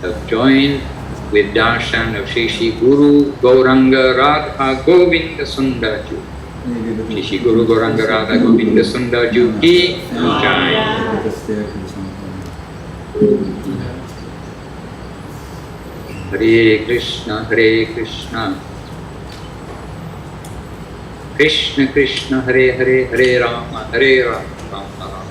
have joined with darshan of Shri Shri Guru Gauranga Radha Govinda Sundar Ju. Shri Shri Guru Gauranga Radha Govinda Sundar Ju ki jai. Hare Krishna, Krishna Krishna, Hare Hare, Hare Rama, Hare Rama, Rama Rama.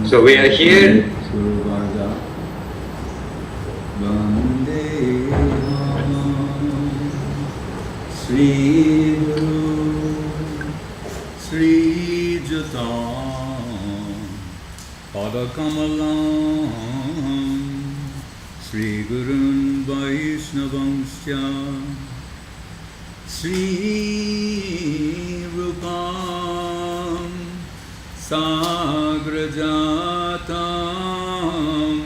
So we are here. Sri Guru Sri Jata Padakamalam Sri Gurun Vaishnavansya Sri Rupam Sagrajatam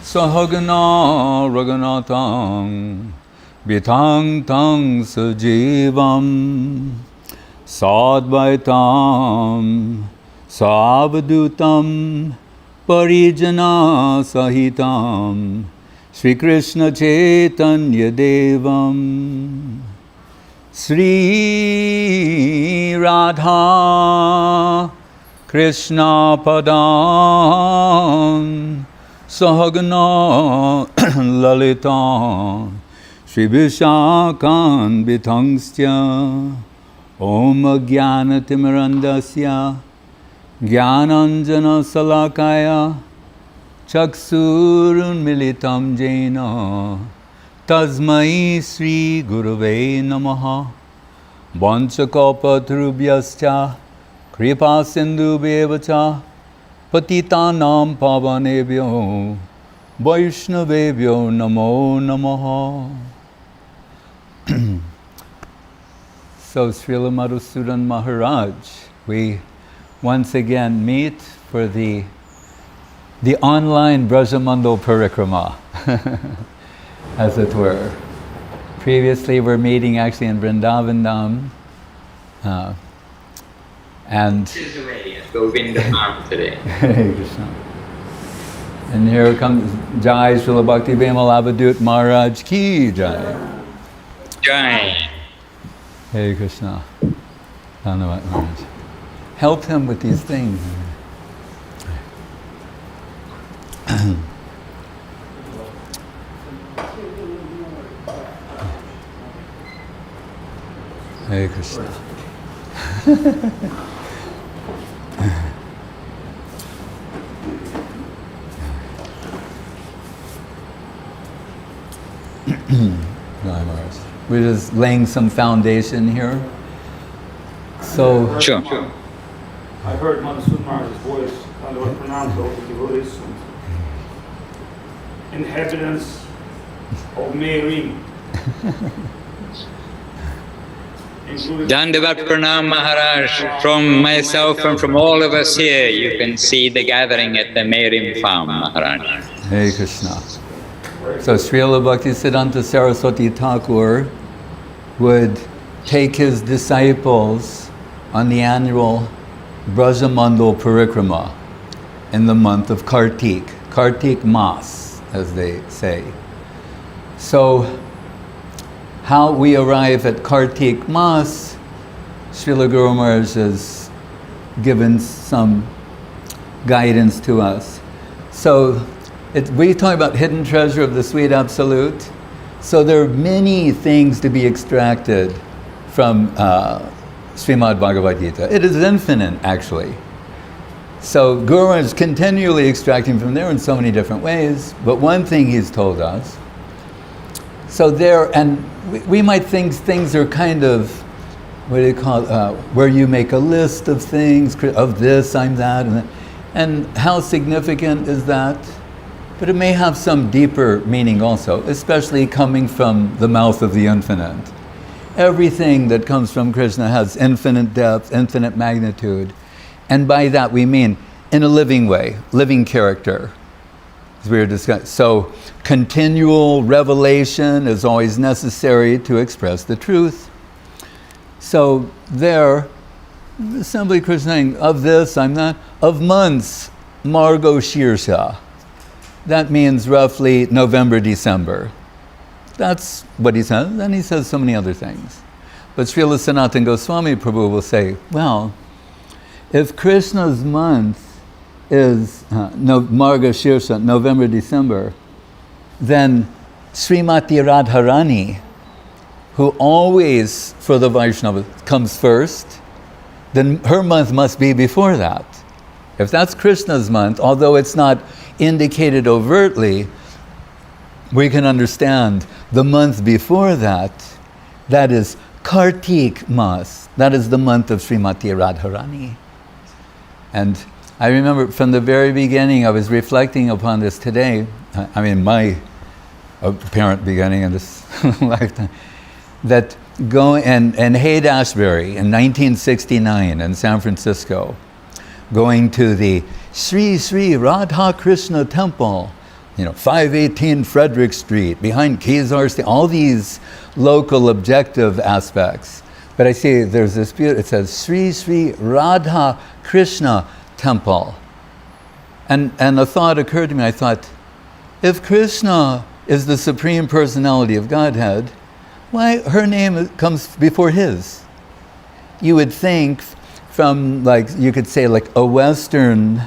Sahagana Raghunatam Vitang Tang Sajivam Sadvaitam Savadhutam Parijana Sahitam Sri Krishna Chaitanya Devam Sri Radha Krishna Padam Sahagana Lalitam Shri Vishakan Vitangstya Om Jnana-timirandasya Jnananjana Salakaya Chaksurun Militam Jena Tasmai Sri Gurave Namaha Vanchakalpatarubhyascha Kripa Sindhu Bevacha Patitanam Pavanebhyo Vaishnavebhyo Namo Namaha. So, Srila Madhusudan Maharaj, we once again meet for the online Brajamandal Parikrama, as it were. Previously, we're meeting actually in Vrindavan, and This is away at Vrindavan today. Krishna. And here comes Jai Srila Bhakti-Vimal Avadhut Maharaj ki Jai. Jai. Hey Krishna. Dhanyavad Maharaj. Help him with these things. Hey Krishna. We're just laying some foundation here. So, Sure. I heard Madhusudan Maharaja's voice on the pronounced over the devotees, inhabitants of Mary, including Dandavat Pranam Maharaj, from myself and from all of us here, you can see the gathering at the Merim farm, Maharaj. Hare Krishna. So Srila Bhaktisiddhanta Saraswati Thakur would take his disciples on the annual Brajamandal Parikrama in the month of Kartik, Kartik Mas, as they say. So, how we arrive at Kartik Mas, Srila Guru Maharaj has given some guidance to us. So, we talk about hidden treasure of the sweet absolute. So there are many things to be extracted from Srimad Bhagavad Gita. It is infinite, actually. So Guru is continually extracting from there in so many different ways. But one thing he's told us, so there, and we might think things are kind of, what do you call it, where you make a list of things, of this, I'm that, and how significant is that? But it may have some deeper meaning also, especially coming from the mouth of the infinite. Everything that comes from Krishna has infinite depth, infinite magnitude. And by that we mean in a living way, living character, as we were discussing. So continual revelation is always necessary to express the truth. So there, simply Krishna saying, of this I'm not, of months, Margo Shirsha. That means roughly November, December. That's what he says, and he says so many other things. But Srila Sanatana Goswami Prabhu will say, well, if Krishna's month is Marga Shirsha, November, December, then Srimati Radharani, who always for the Vaishnava comes first, then her month must be before that. If that's Krishna's month, although it's not indicated overtly, we can understand the month before that, that is Kartik Mas, that is the month of Srimati Radharani. And I remember from the very beginning, I was reflecting upon this today, my apparent beginning in this lifetime, that in Haight-Ashbury in 1969 in San Francisco, going to the Sri Sri Radha Krishna Temple, 518 Frederick Street, behind Kezar State, all these local objective aspects. But I see there's this beautiful, it says Sri Sri Radha Krishna Temple. And a thought occurred to me, I thought, if Krishna is the Supreme Personality of Godhead, why her name comes before his? You would think from you could say a Western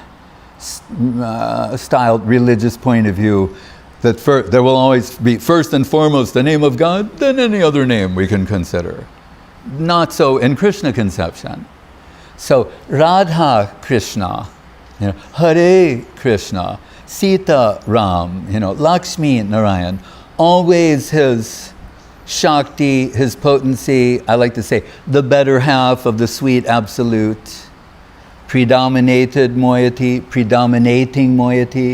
styled religious point of view, that there will always be first and foremost the name of God, then any other name we can consider. Not so in Krishna conception. So Radha Krishna, Hare Krishna, Sita Ram, Lakshmi Narayan, always his Shakti, his potency, I like to say, the better half of the sweet absolute, predominating moiety,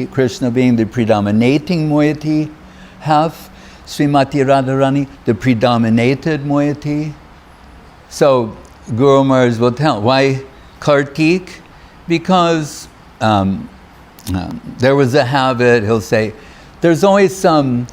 Krishna being the predominating moiety half, Srimati Radharani, the predominated moiety. So Guru Maharaj will tell, why Kartik? Because there was a habit, he'll say, there's always some,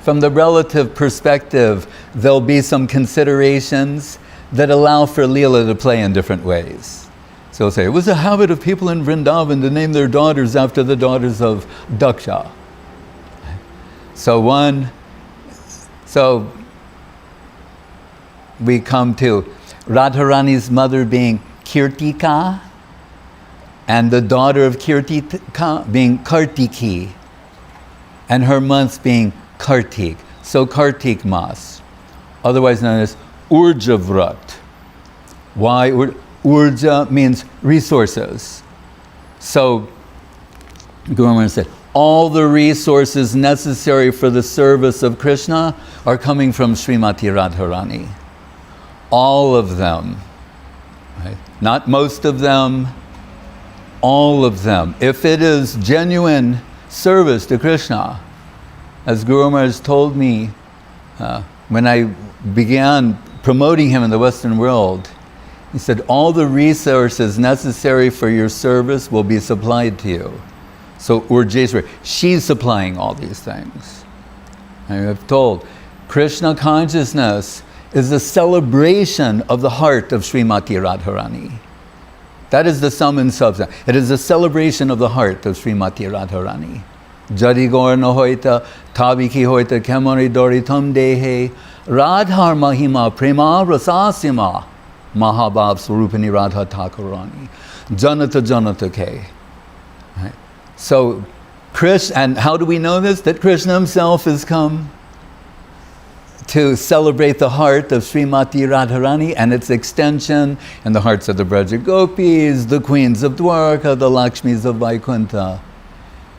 from the relative perspective, there'll be some considerations that allow for Leela to play in different ways. So he'll say, it was a habit of people in Vrindavan to name their daughters after the daughters of Daksha. So we come to Radharani's mother being Kirtika, and the daughter of Kirtika being Kartiki, and her months being Kartik. So Kartik Mas, otherwise known as Urja-vrat. Why? Urja means resources. So Guru Maharaj said, all the resources necessary for the service of Krishna are coming from Srimati Radharani. All of them. Right? Not most of them, all of them. If it is genuine service to Krishna, as Guru Maharaj told me when I began promoting him in the Western world, he said, all the resources necessary for your service will be supplied to you. So Urjeshwari, she's supplying all these things. And I've told, Krishna consciousness is a celebration of the heart of Srimati Radharani. That is the sum and substance. It is a celebration of the heart of Srimati Radharani. Jadi gorna hoita, tabiki hoita, kemari doritam dehe, Radhar mahima prema rasasima, Mahabhav Swarupini Radha Thakurani, Janata Janata ke. Right? So, and how do we know this? That Krishna himself has come to celebrate the heart of Srimati Radharani and its extension in the hearts of the Braja Gopis, the queens of Dwarka, the Lakshmis of Vaikuntha,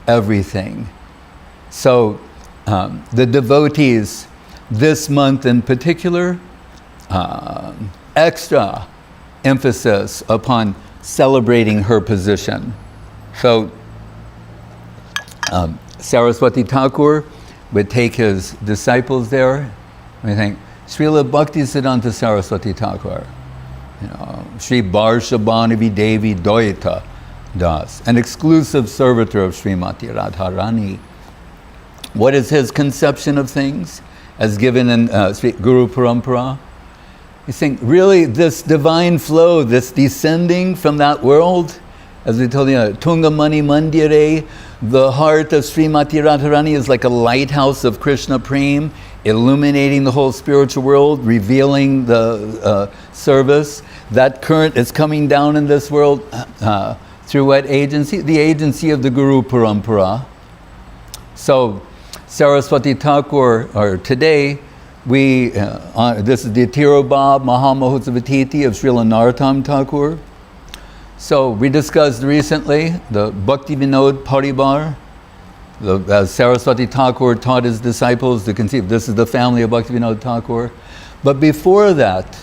everything. So the devotees this month in particular, extra emphasis upon celebrating her position. So Saraswati Thakur would take his disciples there. I think Srila Bhaktisiddhanta Saraswati Thakur, Sri Barshabhanavi Devi Doita Das, an exclusive servitor of Srimati Radharani. What is his conception of things? as given in Guru Parampara. He's saying, really, this divine flow, this descending from that world, as we told you, Tunga Mani Mandire, the heart of Srimati Radharani is like a lighthouse of Krishna Prem, illuminating the whole spiritual world, revealing the service. That current is coming down in this world through what agency? The agency of the Guru Parampara. So, Saraswati Thakur, or today, this is the Tirobha Mahamahotsavatithi of Srila Narottam Thakur. So we discussed recently the Bhaktivinod-paribar. As Saraswati Thakur taught his disciples to conceive, this is the family of Bhaktivinod Thakur. But before that,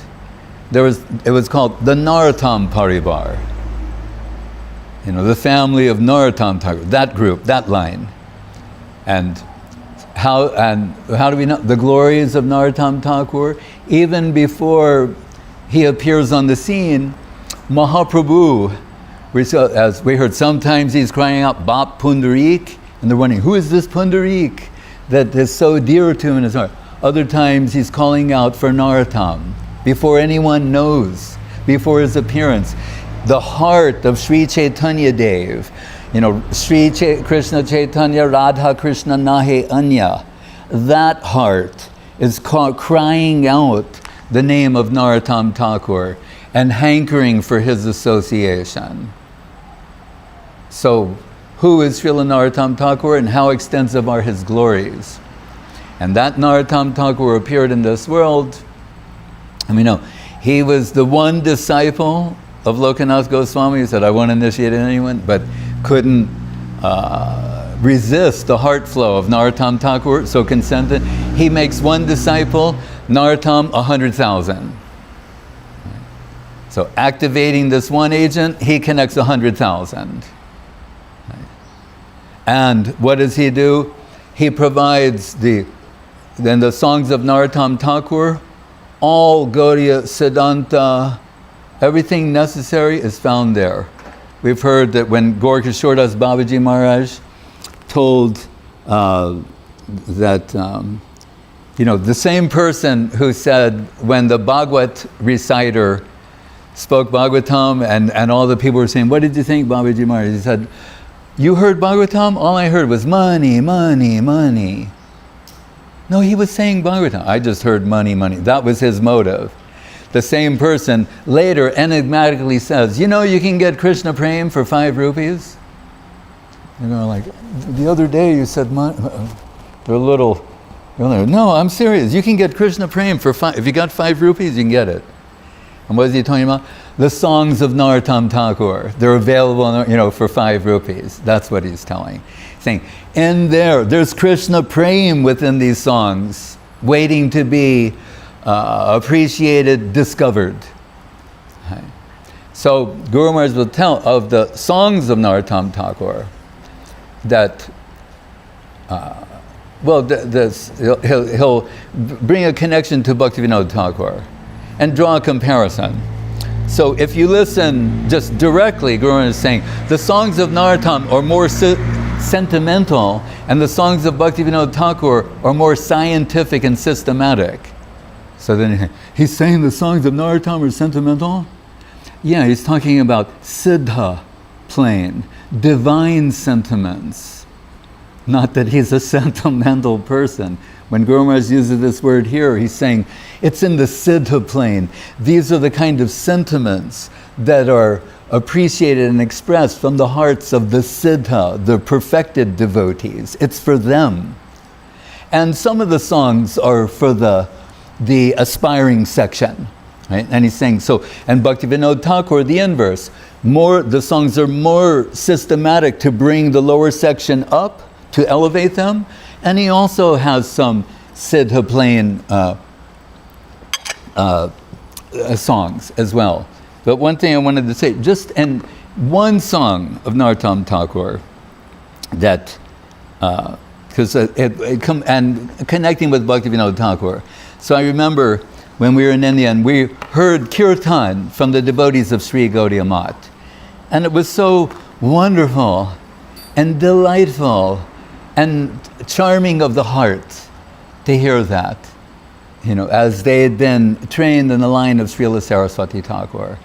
it was called the Narottam-paribar. The family of Narottam Thakur, that group, that line. And how do we know the glories of Narottam Thakur? Even before he appears on the scene, Mahaprabhu, as we heard, sometimes he's crying out, Bap Pundarik, and they're wondering, who is this Pundarik that is so dear to him in his heart? Other times he's calling out for Narottam, before anyone knows, before his appearance. The heart of Sri Chaitanya Dev, Krishna Chaitanya Radha Krishna Nahe Anya, that heart is crying out the name of Narottam Thakur and hankering for his association. So, who is Srila Narottam Thakur and how extensive are his glories? And that Narottam Thakur appeared in this world. He was the one disciple of Lokanath Goswami who said, I won't initiate anyone, but couldn't resist the heart flow of Narottam Thakur, so consented. He makes one disciple, Narottam 100,000. So activating this one agent, he connects 100,000. And what does he do? He provides the songs of Narottam Thakur, all Gaudiya Siddhanta, everything necessary is found there. We've heard that when Gaur Kishordas Babaji Maharaj told that, the same person who said when the Bhagavad reciter spoke Bhagavatam and all the people were saying, what did you think, Babaji Maharaj? He said, you heard Bhagavatam? All I heard was money, money, money. No, he was saying Bhagavatam. I just heard money, money. That was his motive. The same person later enigmatically says, you can get Krishna Prem for 5 rupees? Like, the other day you said money. They're a little, no, I'm serious. You can get Krishna Prem for 5, if you got 5 rupees, you can get it. And what is he talking about? The songs of Narottam Thakur. They're available, for 5 rupees. That's what he's telling. Saying, in there's Krishna Prem within these songs, waiting to be appreciated, discovered. Right. So Guru Maharaj will tell of the songs of Narottam Thakur that, he'll bring a connection to Bhaktivinod Thakur and draw a comparison. So if you listen just directly, Guru Maharaj is saying, the songs of Narottam are more sentimental and the songs of Bhaktivinod Thakur are more scientific and systematic. So then he's saying the songs of Narottam are sentimental? Yeah, he's talking about siddha plane, divine sentiments. Not that he's a sentimental person. When Guru Maharaj uses this word here, he's saying it's in the siddha plane. These are the kind of sentiments that are appreciated and expressed from the hearts of the siddha, the perfected devotees. It's for them. And some of the songs are for the aspiring section, right? And he's saying, and Bhaktivinod Thakur, the inverse. The songs are more systematic to bring the lower section up, to elevate them. And he also has some siddha plane songs as well. But one thing I wanted to say, just in one song of Narottam Thakur, that, because and connecting with Bhaktivinod Thakur. So I remember when we were in India and we heard Kirtan from the devotees of Sri Gaudiya Math. And it was so wonderful and delightful and charming of the heart. to hear that, as they had been trained in the line of Srila Saraswati Thakur.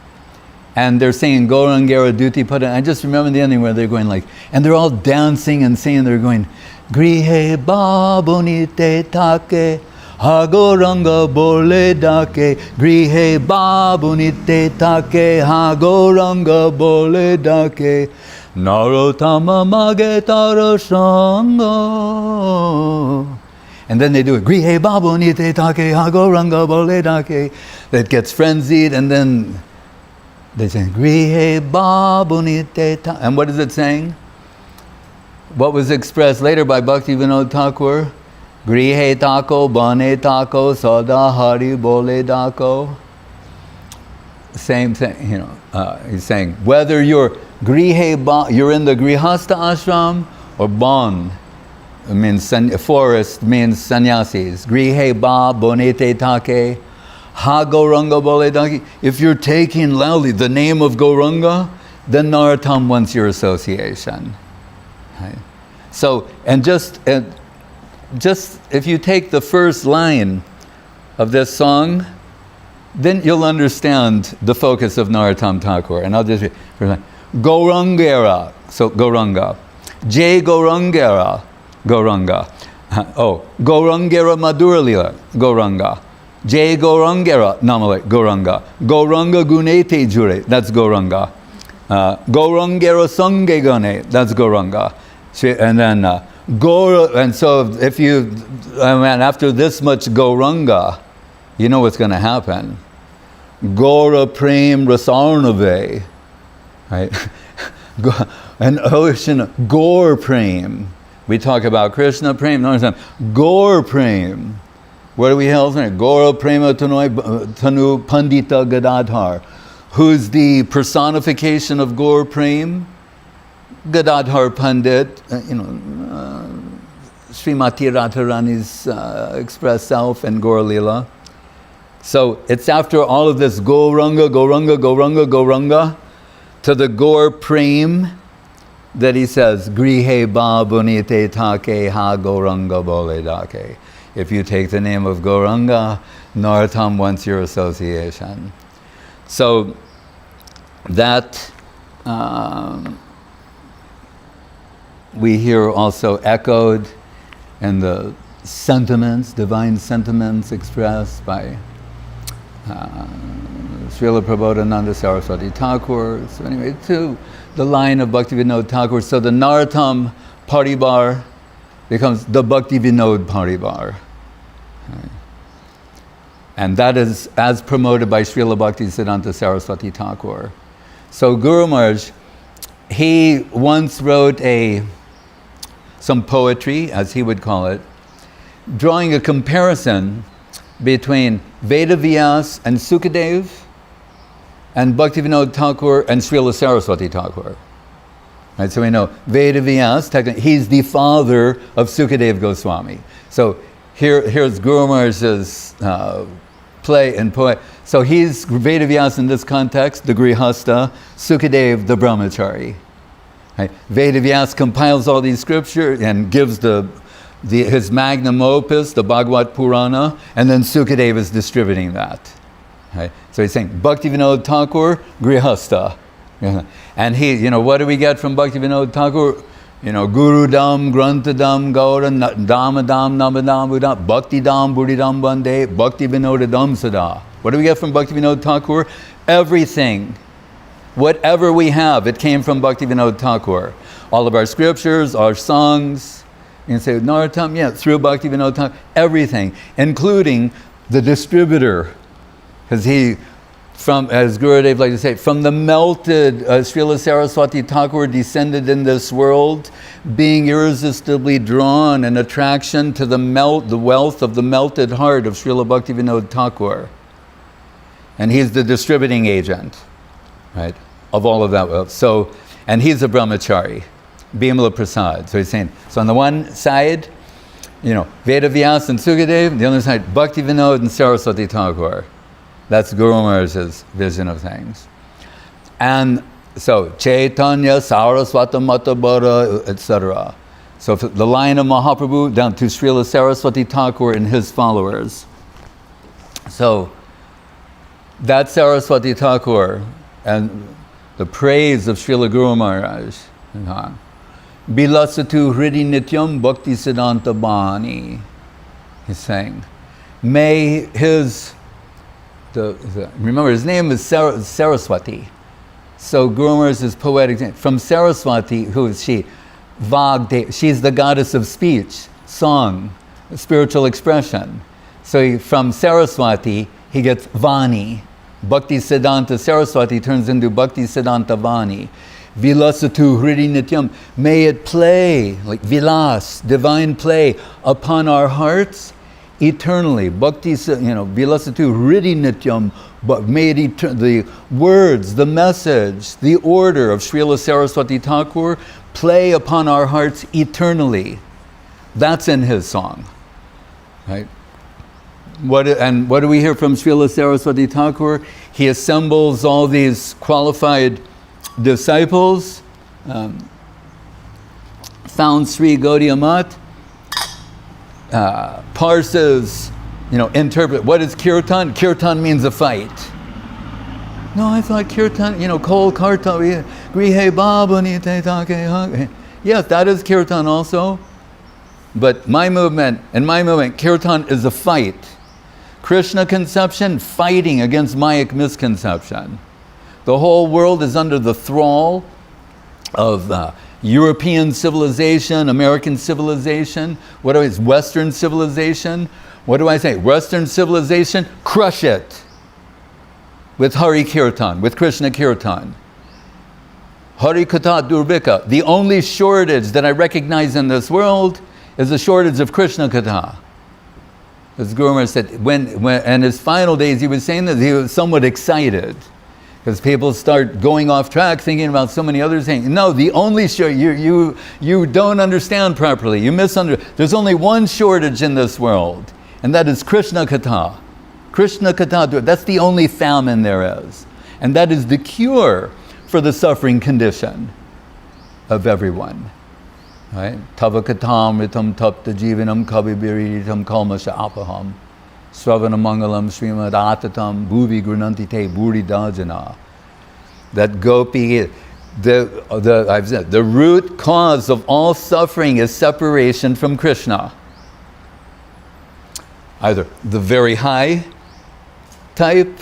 And they're singing Gaurangera duti pada. I just remember the ending where they're going like, and they're all dancing and singing, they're going, Grihe babunite take, ha Gauranga bole dake, Grihe babunite take, ha Gauranga bole dake, Narottam-paribar and and then they do it, Grihe babunite take, ha Gauranga bole dake. That gets frenzied, and then they say, Grihe babunite ta. And what is it saying? What was expressed later by Bhaktivinoda Thakur? Grihe tako, bane tako, sada hari bole dako. Same thing, he's saying, whether you're you're in the grihastha ashram, or ban, it means forest, means sannyasis. Grihe ba bonete take, ha Gauranga bole dake. If you're taking loudly the name of Gauranga, then Narottam wants your association. Right? So, and just if you take the first line of this song, then you'll understand the focus of Narottam Thakur. And I'll just read Gaurangera, so Gauranga. Jai Gaurangera, Gauranga. Gaurangera Madhuralila, Gauranga. Jai Gaurangera, Namale, Gauranga. Gauranga Gunete Jure, that's Gauranga. Gaurangera Sange Gane, that's Gauranga. And then and so if you, after this much Gauranga, you know what's going to happen. Gaura Prem Rasarnave, right? An ocean, Gaur Prem. We talk about Krishna Prem, Gaur Prem. What do we have? Gaura Prema Tanu Pandita Gadadhar. Who's the personification of Gaur Prem? Gadadhar Pandit, Srimati Radharani's express self and Gaur Lila. So it's after all of this Gauranga, Gauranga, Gauranga, Gauranga, to the Gaur Prem that he says, Grihe ba bunite take ha Gauranga bole dake. If you take the name of Gauranga, Narottam wants your association. So that we hear also echoed in the sentiments, divine sentiments expressed by Srila Prabhupada Saraswati Thakur. So anyway, to the line of Bhaktivinoda Thakur. So the Narottam-paribar becomes the Bhaktivinod-paribar. Right. And that is as promoted by Srila Bhaktisiddhanta Saraswati Thakur. So Guru Maharaj, he once wrote some poetry, as he would call it, drawing a comparison between Vedavyas and Sukadev and Bhaktivinoda Thakur and Srila Saraswati Thakur. Right, so we know Vedavyas, he's the father of Sukadev Goswami. So here's Guru Maharaj's play and poet. So he's Vedavyas in this context, the Grihastha, Sukadev, the Brahmachari. Right? Vedavyas compiles all these scriptures and gives his magnum opus, the Bhagavad Purana, and then Sukadev is distributing that. Right? So he's saying, Bhaktivinoda Thakur, Grihastha. And he, what do we get from Bhaktivinoda Thakur? Guru Dam, Grantha Dam, Gaura, Dama Dam, Namadam, Buddha, Bhakti Dam, Buddhi Dam Bande, Bhakti Vinoda Dam Sada. What do we get from Bhaktivinoda Thakur? Everything. Whatever we have, it came from Bhaktivinoda Thakur. All of our scriptures, our songs. You can say, Narottam, through Bhaktivinoda Thakur, everything, including the distributor. Because as Gurudev likes to say, from the melted Srila Saraswati Thakur descended in this world, being irresistibly drawn in attraction to the wealth of the melted heart of Srila Bhaktivinoda Thakur. And he's the distributing agent, right, of all of that wealth. So, and he's a brahmachari, Bimala Prasad. So he's saying, so on the one side, Vedavyas and Sukadev, the other side, Bhaktivinoda and Saraswati Thakur. That's Guru Maharaj's vision of things. And so, Chaitanya, Saraswati Matabara, etc. So the line of Mahaprabhu down to Srila Saraswati Thakur and his followers. So that Saraswati Thakur and the praise of Srila Guru Maharaj. Bilasatu Hridi Nityam Bhakti Siddhanta Bani. He's saying, may his, remember his name is Saraswati. So Guru Maharaj is poetic name. From Saraswati, who is she? Vagde, she's the goddess of speech, song, spiritual expression. So from Saraswati, he gets Vani. Bhakti Siddhanta Saraswati turns into Bhakti Siddhanta Vani. Vilasatu Hridi Nityam. May it play, like vilas, divine play, upon our hearts eternally. Bhakti, Vilasatu Hridi Nityam. But may it the words, the message, the order of Srila Saraswati Thakur play upon our hearts eternally. That's in his song, right? What do we hear from Srila Saraswati Thakur? He assembles all these qualified disciples, found Sri Gaudiya Math, parses, interpret. What is Kirtan? Kirtan means a fight. No, I thought Kirtan, Kol Karta, Grihe Babani Te. Yes, that is Kirtan also. But in my movement, Kirtan is a fight. Krishna conception, fighting against Mayic misconception. The whole world is under the thrall of European civilization, American civilization. Western civilization. What do I say? Western civilization, crush it with Hari Kirtan, with Krishna Kirtan. Hari Katha Durbika. The only shortage that I recognize in this world is the shortage of Krishna Katha. As Guru Maharaj said, when in his final days he was saying that he was somewhat excited because people start going off track thinking about so many other things. No, the only you don't understand properly. You misunderstand. There's only one shortage in this world, and that is Krishna Katha. Krishna Katha, that's the only famine there is. And that is the cure for the suffering condition of everyone. Right? Tava katamritam tapta jivanam kavibiritam kalmasha apaham sravana mangalam srimad atatam bhuvi grunanti te buri dajana. That gopi, I've said, the root cause of all suffering is separation from Krishna. Either the very high type,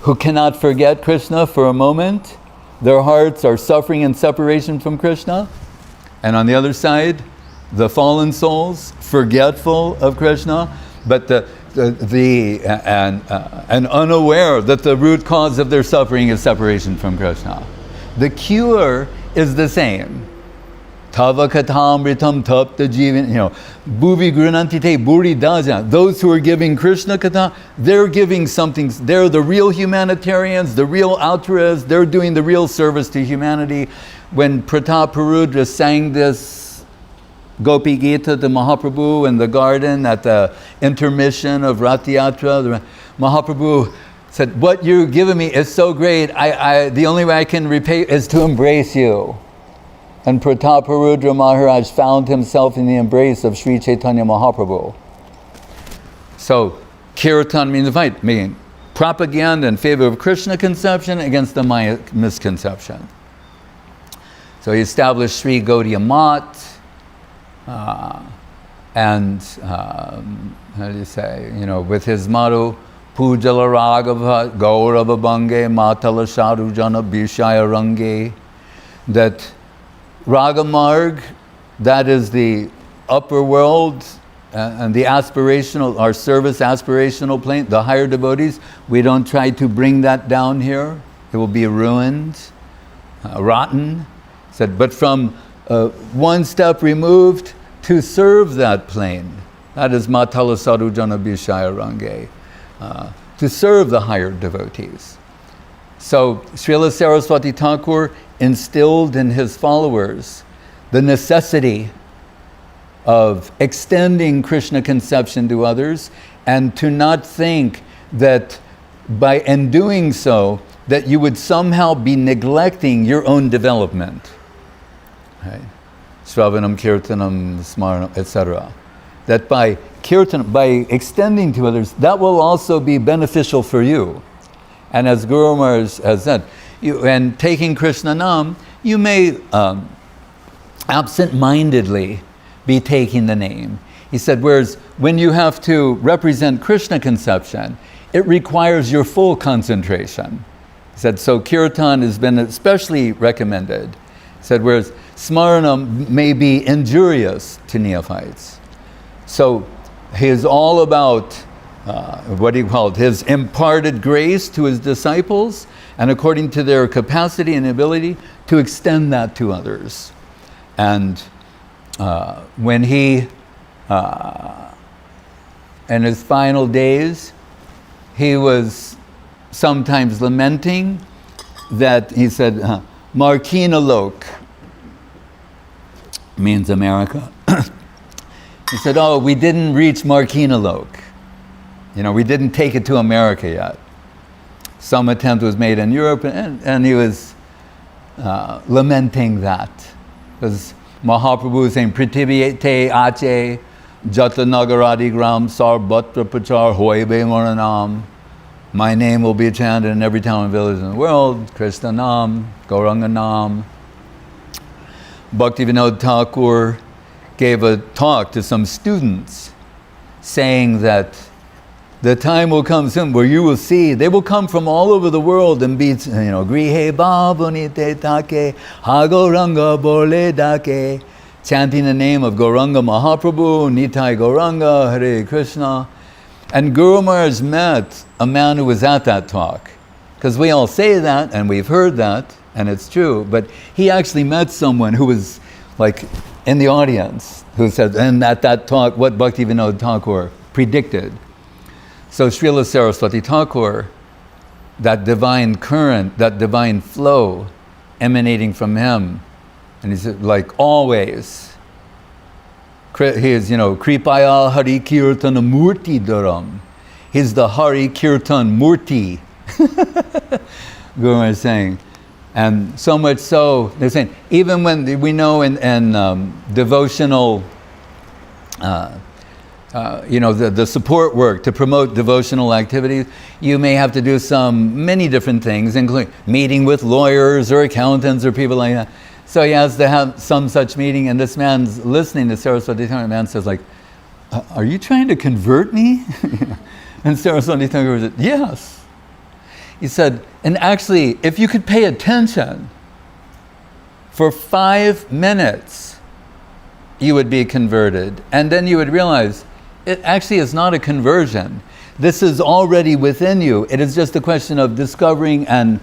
who cannot forget Krishna for a moment, their hearts are suffering in separation from Krishna. And on the other side, the fallen souls, forgetful of Krishna, but and unaware that the root cause of their suffering is separation from Krishna. The cure is the same. Tava katamritam tapta jivan, bhuvi grunanti te buri daja. Those who are giving Krishna katha, they're giving something, they're the real humanitarians, the real altruists, they're doing the real service to humanity. When Pratap sang this Gopi Gita to Mahaprabhu in the garden at the intermission of Ratha Yatra, Mahaprabhu said, what you're giving me is so great, the only way I can repay is to embrace you. And Pratap Maharaj found himself in the embrace of Sri Chaitanya Mahaprabhu. So, Kirtan means a fight, meaning propaganda in favor of Krishna conception against the Maya misconception. So he established Sri Gaudiya Math, and how do you say, with his motto, Pujala Raghava Gaurava Bange Matala Sharu Jana Bishaya Range, that Ragamarg, that is the upper world and the aspirational, our service aspirational plane, the higher devotees, we don't try to bring that down here. It will be ruined, rotten. Said, but from one step removed to serve that plane, that is Matala Sarujana Bishaya Range, to serve the higher devotees. So Srila Saraswati Thakur instilled in his followers the necessity of extending Krishna conception to others, and to not think that in doing so, that you would somehow be neglecting your own development. Right? Shravanam, Kirtanam, Smaranam, etc. That by Kirtan, by extending to others, that will also be beneficial for you. And as Guru Maharaj has said, and taking Krishna Nam, you may absent-mindedly be taking the name. He said, whereas when you have to represent Krishna conception, it requires your full concentration. He said, so Kirtan has been especially recommended. He said, whereas Smaranam may be injurious to neophytes. So he is all about what he called his imparted grace to his disciples, and according to their capacity and ability, to extend that to others. And when he, in his final days, he was sometimes lamenting that, he said, Markina Lok means America. He said, oh, we didn't reach Markina Lok. You know, we didn't take it to America yet. Some attempt was made in Europe, and he was lamenting that. Because Mahaprabhu was saying, Prithivite Ache Jata Nagaradi Gram Sarbatra Pachar Hoibe Moranam. My name will be chanted in every town and village in the world. Krishna Nam, Gauranga Nam. Bhaktivinod Thakur gave a talk to some students saying that the time will come soon where you will see, they will come from all over the world and be, Grihe Babunite Take, Hagoranga Bole Dake, chanting the name of Gauranga Mahaprabhu, Nitai Gauranga, Hare Krishna. And Guru Maharaj met a man who was at that talk. Because we all say that, and we've heard that, and it's true, but he actually met someone who was like in the audience, who said, and at that talk, what Bhaktivinoda Thakur predicted. So Srila Saraswati Thakur, that divine current, that divine flow emanating from him, and he said, like always, he is, Kripaya Hari Kirtana Murti Dharam. He's the Hari Kirtan Murti. Guru Maharaj is saying. And so much so, they're saying, even when we know in devotional, the support work to promote devotional activities, you may have to do many different things, including meeting with lawyers or accountants or people like that. So he has to have some such meeting, and this man's listening to Saraswati Thakur, and the man says like, are you trying to convert me? And Saraswati Thakur said, yes. He said, and actually, if you could pay attention for 5 minutes, you would be converted. And then you would realize, it actually is not a conversion. This is already within you. It is just a question of discovering and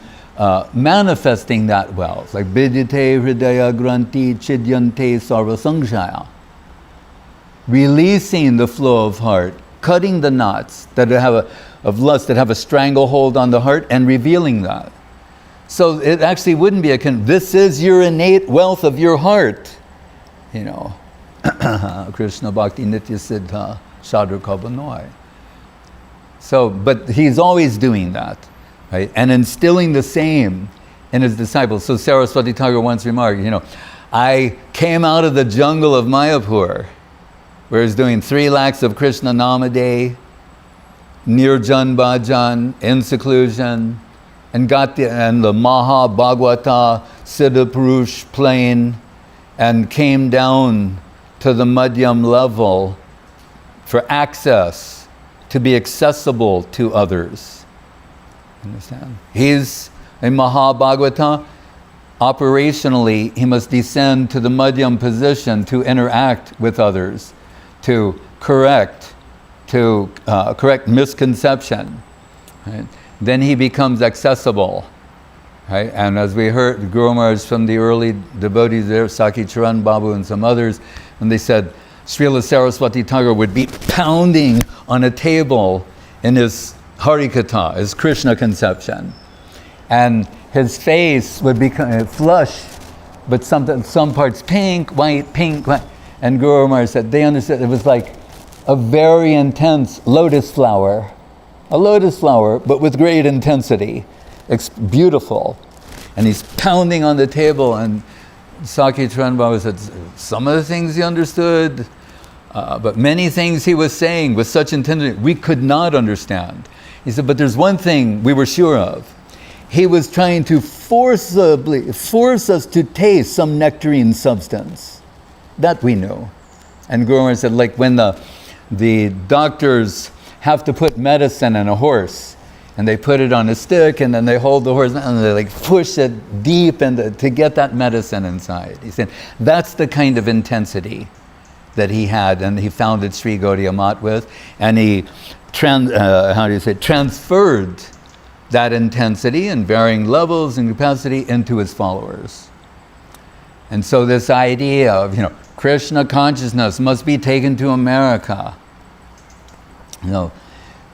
manifesting that wealth. Like, Bidite Hridaya Granti Chidyante Sarva Sangshaya. Releasing the flow of heart, cutting the knots that have of lust that have a stranglehold on the heart, and revealing that. So it actually wouldn't be this is your innate wealth of your heart. Krishna Bhakti Nitya Siddha Sadhu Kavanoi. So, but he's always doing that, right? And instilling the same in his disciples. So Saraswati Thakur once remarked, I came out of the jungle of Mayapur, where he's doing 3 lakhs of Krishna Nam a day, Nirjan Bhajan, in seclusion, and got the Maha Bhagavata Siddha Purush plane, and came down to the Madhyam level for access, to be accessible to others. Understand? He's a Maha Bhagavata. Operationally, he must descend to the Madhyam position to interact with others, to correct misconception. Right? Then he becomes accessible. Right? And as we heard, the Guru Maharaj from the early devotees there, Saki Charan Babu and some others, when they said Srila Saraswati Thakur would be pounding on a table in his Harikatha, his Krishna conception. And his face would become flush, but some parts pink, white. And Guru Maharaj said they understood it was like a very intense lotus flower. A lotus flower, but with great intensity. It's beautiful. And he's pounding on the table, and Sakya Baba said some of the things he understood, but many things he was saying with such intensity we could not understand. He said, but there's one thing we were sure of. He was trying to force us to taste some nectarine substance. That we knew. And Guru Maharaj said, like when the doctors have to put medicine in a horse, and they put it on a stick, and then they hold the horse, and they like push it deep to get that medicine inside. He said, that's the kind of intensity that he had, and he founded Sri Gaudiya Math with, and he transferred that intensity in varying levels and capacity into his followers. And so this idea of, Krishna consciousness must be taken to America.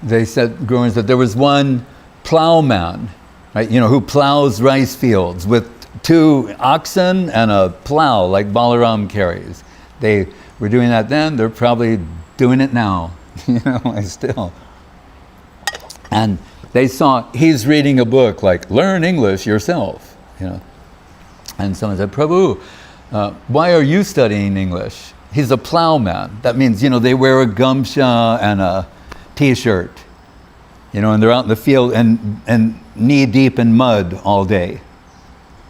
They said, Guru said, there was one plowman, right, who plows rice fields with 2 oxen and a plow like Balaram carries. They were doing that then, they're probably doing it now, still. And they saw, he's reading a book like, learn English yourself, And someone said, Prabhu, why are you studying English? He's a plowman. That means, they wear a gamcha and a t-shirt, and they're out in the field and knee deep in mud all day,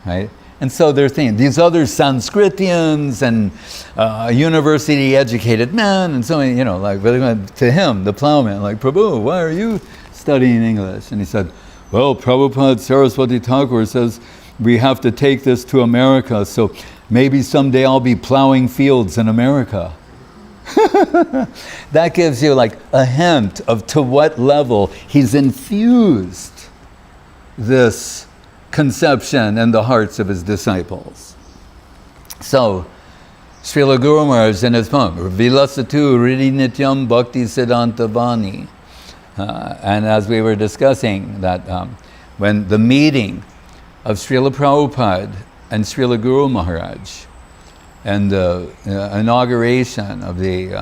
right? And so they're thinking, these other Sanskritians and university educated men and so many, to him, the plowman, like, Prabhu, why are you studying English? And he said, well, Prabhupada Saraswati Thakur says we have to take this to America, so maybe someday I'll be plowing fields in America. That gives you like a hint of to what level he's infused this conception in the hearts of his disciples. So, Srila Guru Maharaj in his poem, Vilasatu Ridi Nityam Bhakti Siddhanta Vani. And as we were discussing that when the meeting of Srila Prabhupada and Srila Guru Maharaj and the inauguration of the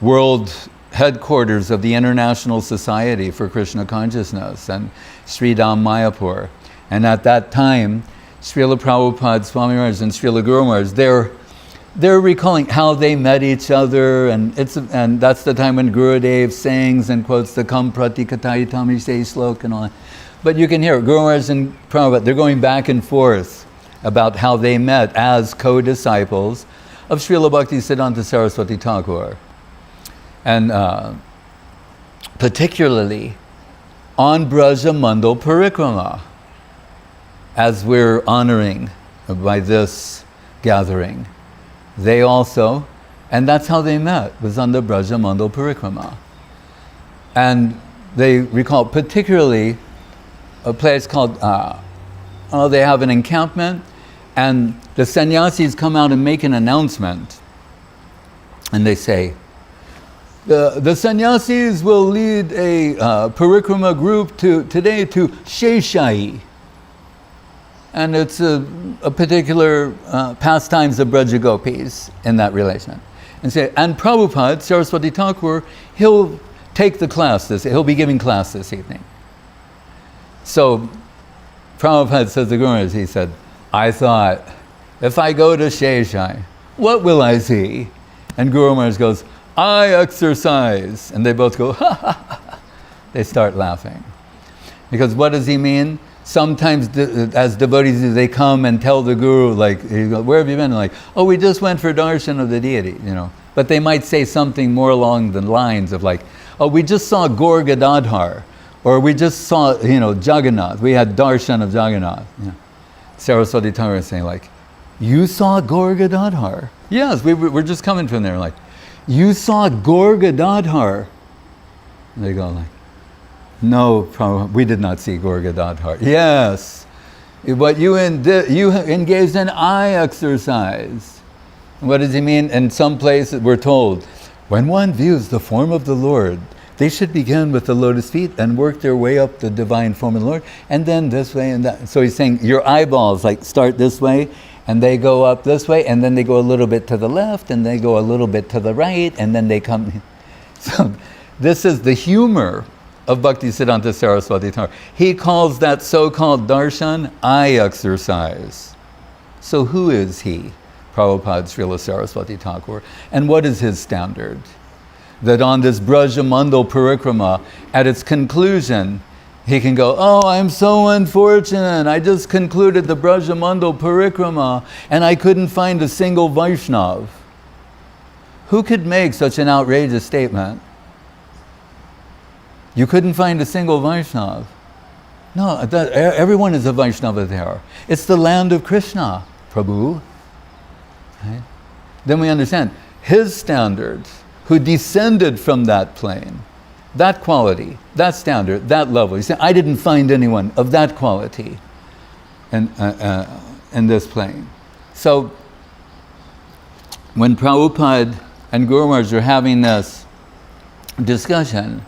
world headquarters of the International Society for Krishna Consciousness and Sridhar Mayapur. And at that time, Srila Prabhupada, Swami Maharaja, and Srila Guru Maharaj, they're recalling how they met each other, and that's the time when Gurudev sings and quotes the Kam Pratikatayi Tamise Slok and all that. But you can hear Guru Maharaj and Prabhupada, they're going back and forth about how they met as co-disciples of Srila Bhaktisiddhanta Saraswati Thakur. And particularly on Braja Mandal Parikrama, as we're honoring by this gathering. They also, and that's how they met, was on the Braja Mandal Parikrama. And they recall particularly a place called, they have an encampment, and the sannyasis come out and make an announcement. And they say, the sannyasis will lead a parikrama group today to Sheshai. And it's a particular pastimes of Braja Gopis in that relation. And Prabhupada, Saraswati Thakur, he'll take the class he'll be giving class this evening. So Prabhupada says to Guru Maharaj, he said, I thought, if I go to Sheshai, what will I see? And Guru Maharaj goes, I exercise. And they both go, ha ha ha. They start laughing. Because what does he mean? Sometimes as devotees, they come and tell the Guru, like, where have you been? Like, oh, we just went for darshan of the deity, But they might say something more along the lines of like, oh, we just saw Gaur Gadadhar. Or we just saw, Jagannath. We had darshan of Jagannath. Saraswati Thakur is saying like, you saw Gaur Gadadhar? Yes, we're just coming from there. Like, you saw Gaur Gadadhar? And they go like, no, we did not see Gaur Gadadhar. Yes, but you engaged in eye exercise. What does he mean? In some places we're told, when one views the form of the Lord, they should begin with the lotus feet and work their way up the divine form of the Lord, and then this way and that. So he's saying your eyeballs like start this way, and they go up this way, and then they go a little bit to the left, and they go a little bit to the right, and then they come. So this is the humor of Bhaktisiddhanta Saraswati Thakur. He calls that so-called darshan eye exercise. So who is he, Prabhupada Srila Saraswati Thakur, and what is his standard? That on this Brajamandal Parikrama, at its conclusion, he can go, oh, I'm so unfortunate. I just concluded the Brajamandal Parikrama and I couldn't find a single Vaishnav. Who could make such an outrageous statement? You couldn't find a single Vaishnav. No, everyone is a Vaishnava there. It's the land of Krishna, Prabhu. Right? Then we understand his standards, who descended from that plane, that quality, that standard, that level. You say, I didn't find anyone of that quality in this plane. So when Prabhupada and Guru Maharaj are having this discussion,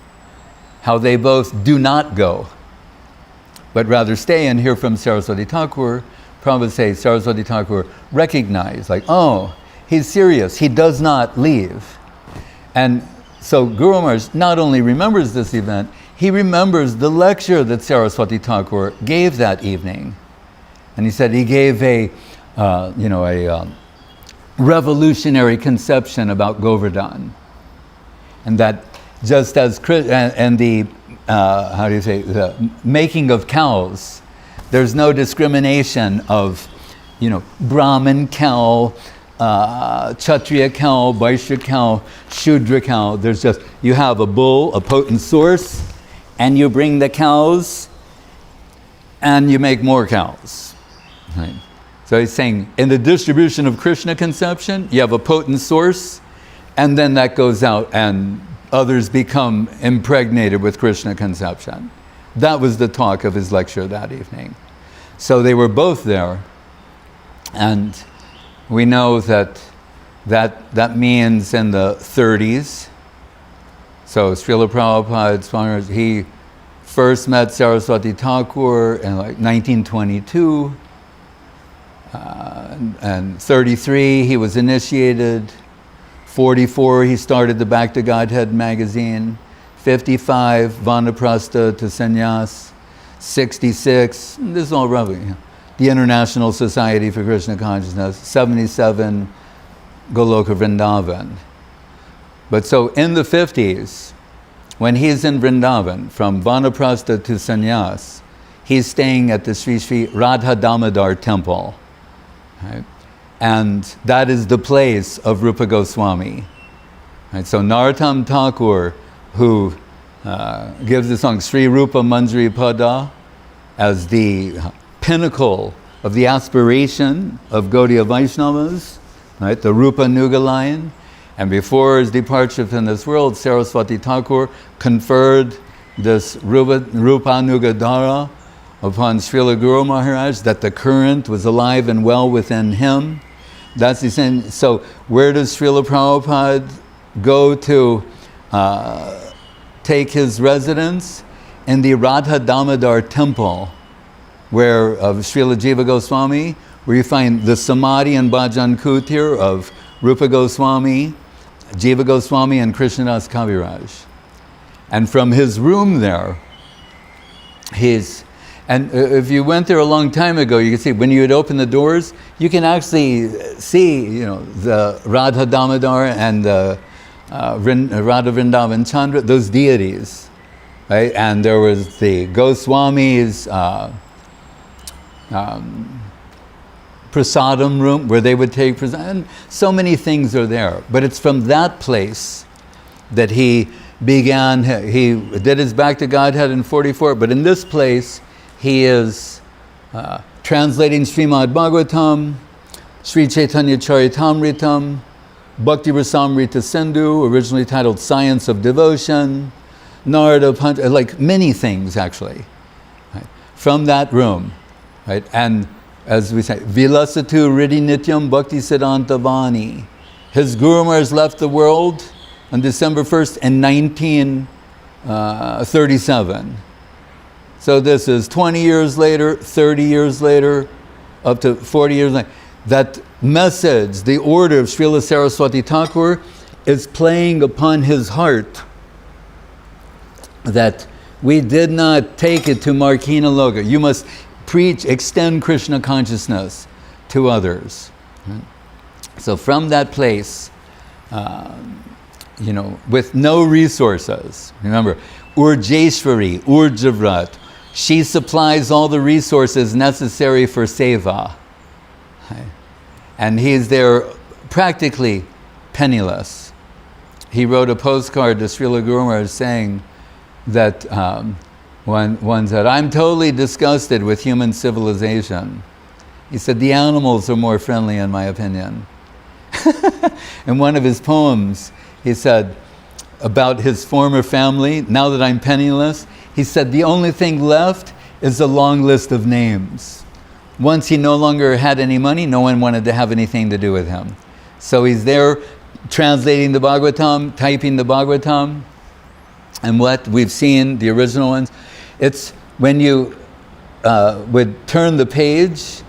how they both do not go, but rather stay and hear from Saraswati Thakur, Prabhupada says, Saraswati Thakur recognize, like, oh, he's serious, he does not leave. And so Guru Maharaj not only remembers this event, he remembers the lecture that Saraswati Thakur gave that evening. And he said he gave a revolutionary conception about Govardhan. And that just as, and the, the making of cows, there's no discrimination of, Brahmin cow, Kshatriya cow, Vaishya cow, Shudra cow. There's just, you have a bull, a potent source, and you bring the cows, and you make more cows. Right? So he's saying, in the distribution of Krishna conception, you have a potent source, and then that goes out, and others become impregnated with Krishna conception. That was the talk of his lecture that evening. So they were both there, and we know that means in the 30s. So Srila Prabhupada, Swami Maharaja, he first met Saraswati Thakur in like 1922, and 33 he was initiated. 44 he started the Back to Godhead magazine. 55 Vanaprastha to Sannyas. 66, this is all roughly, the International Society for Krishna Consciousness. 77 Goloka Vrindavan. But so in the 50s, when he's in Vrindavan, from Vanaprastha to Sannyas, he's staying at the Sri Radha-Damodar Temple. Right? And that is the place of Rupa Goswami. Right? So Narottam Thakur, who gives the song Sri Rupa Manjari Pada as the pinnacle of the aspiration of Gaudiya Vaishnavas, right? The Rupa Nuga line. And before his departure from this world, Saraswati Thakur conferred this Rupa Nuga Dhara upon Srila Guru Maharaj, that the current was alive and well within him. That's the same. So where does Srila Prabhupada go to take his residence? In the Radha-Damodar Temple, where of Srila Jiva Goswami, where you find the Samadhi and Bhajan Kutir of Rupa Goswami, Jiva Goswami, and Krishnadas Kaviraj. And from his room there, and if you went there a long time ago, you can see when you would open the doors, you can actually see, the Radha Damodar and the Radha Vrindavan Chandra, those deities, right? And there was the Goswami's prasadam room where they would take prasadam, and so many things are there. But it's from that place that he did his Back to Godhead in 44, but in this place, he is translating Srimad Bhagavatam, Sri Chaitanya-charitamrita, Bhakti Rasamrita Sindhu, originally titled Science of Devotion, Narada, like many things actually, right? From that room, right? And as we say, Vilasatu Riddhi Nityam Bhakti Siddhanta Vani. His Guru Maharaj left the world on December 1st in 1937. So this is 20 years later, 30 years later, up to 40 years later. That message, the order of Srila Saraswati Thakur, is playing upon his heart, that we did not take it to Markina Loka. You must preach, extend Krishna consciousness to others. So from that place, with no resources, remember, Urjeshwari, Urja-vrat, she supplies all the resources necessary for seva. And he's there practically penniless. He wrote a postcard to Srila Guru Maharaj saying that one said, "I'm totally disgusted with human civilization." He said, "The animals are more friendly in my opinion." In one of his poems, he said about his former family, "Now that I'm penniless," he said, "the only thing left is a long list of names." Once he no longer had any money, no one wanted to have anything to do with him. So he's there translating the Bhagavatam, typing the Bhagavatam, and what we've seen, the original ones, it's when you would turn the page,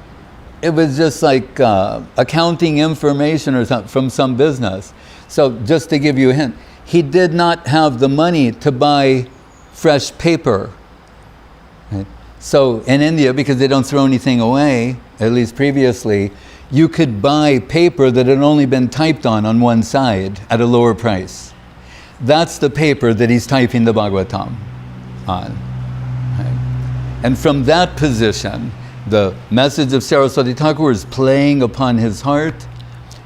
it was just like accounting information or something from some business. So just to give you a hint, he did not have the money to buy fresh paper. Right? So in India, because they don't throw anything away, at least previously, you could buy paper that had only been typed on one side at a lower price. That's the paper that he's typing the Bhagavatam on. Right? And from that position, the message of Saraswati Thakur is playing upon his heart,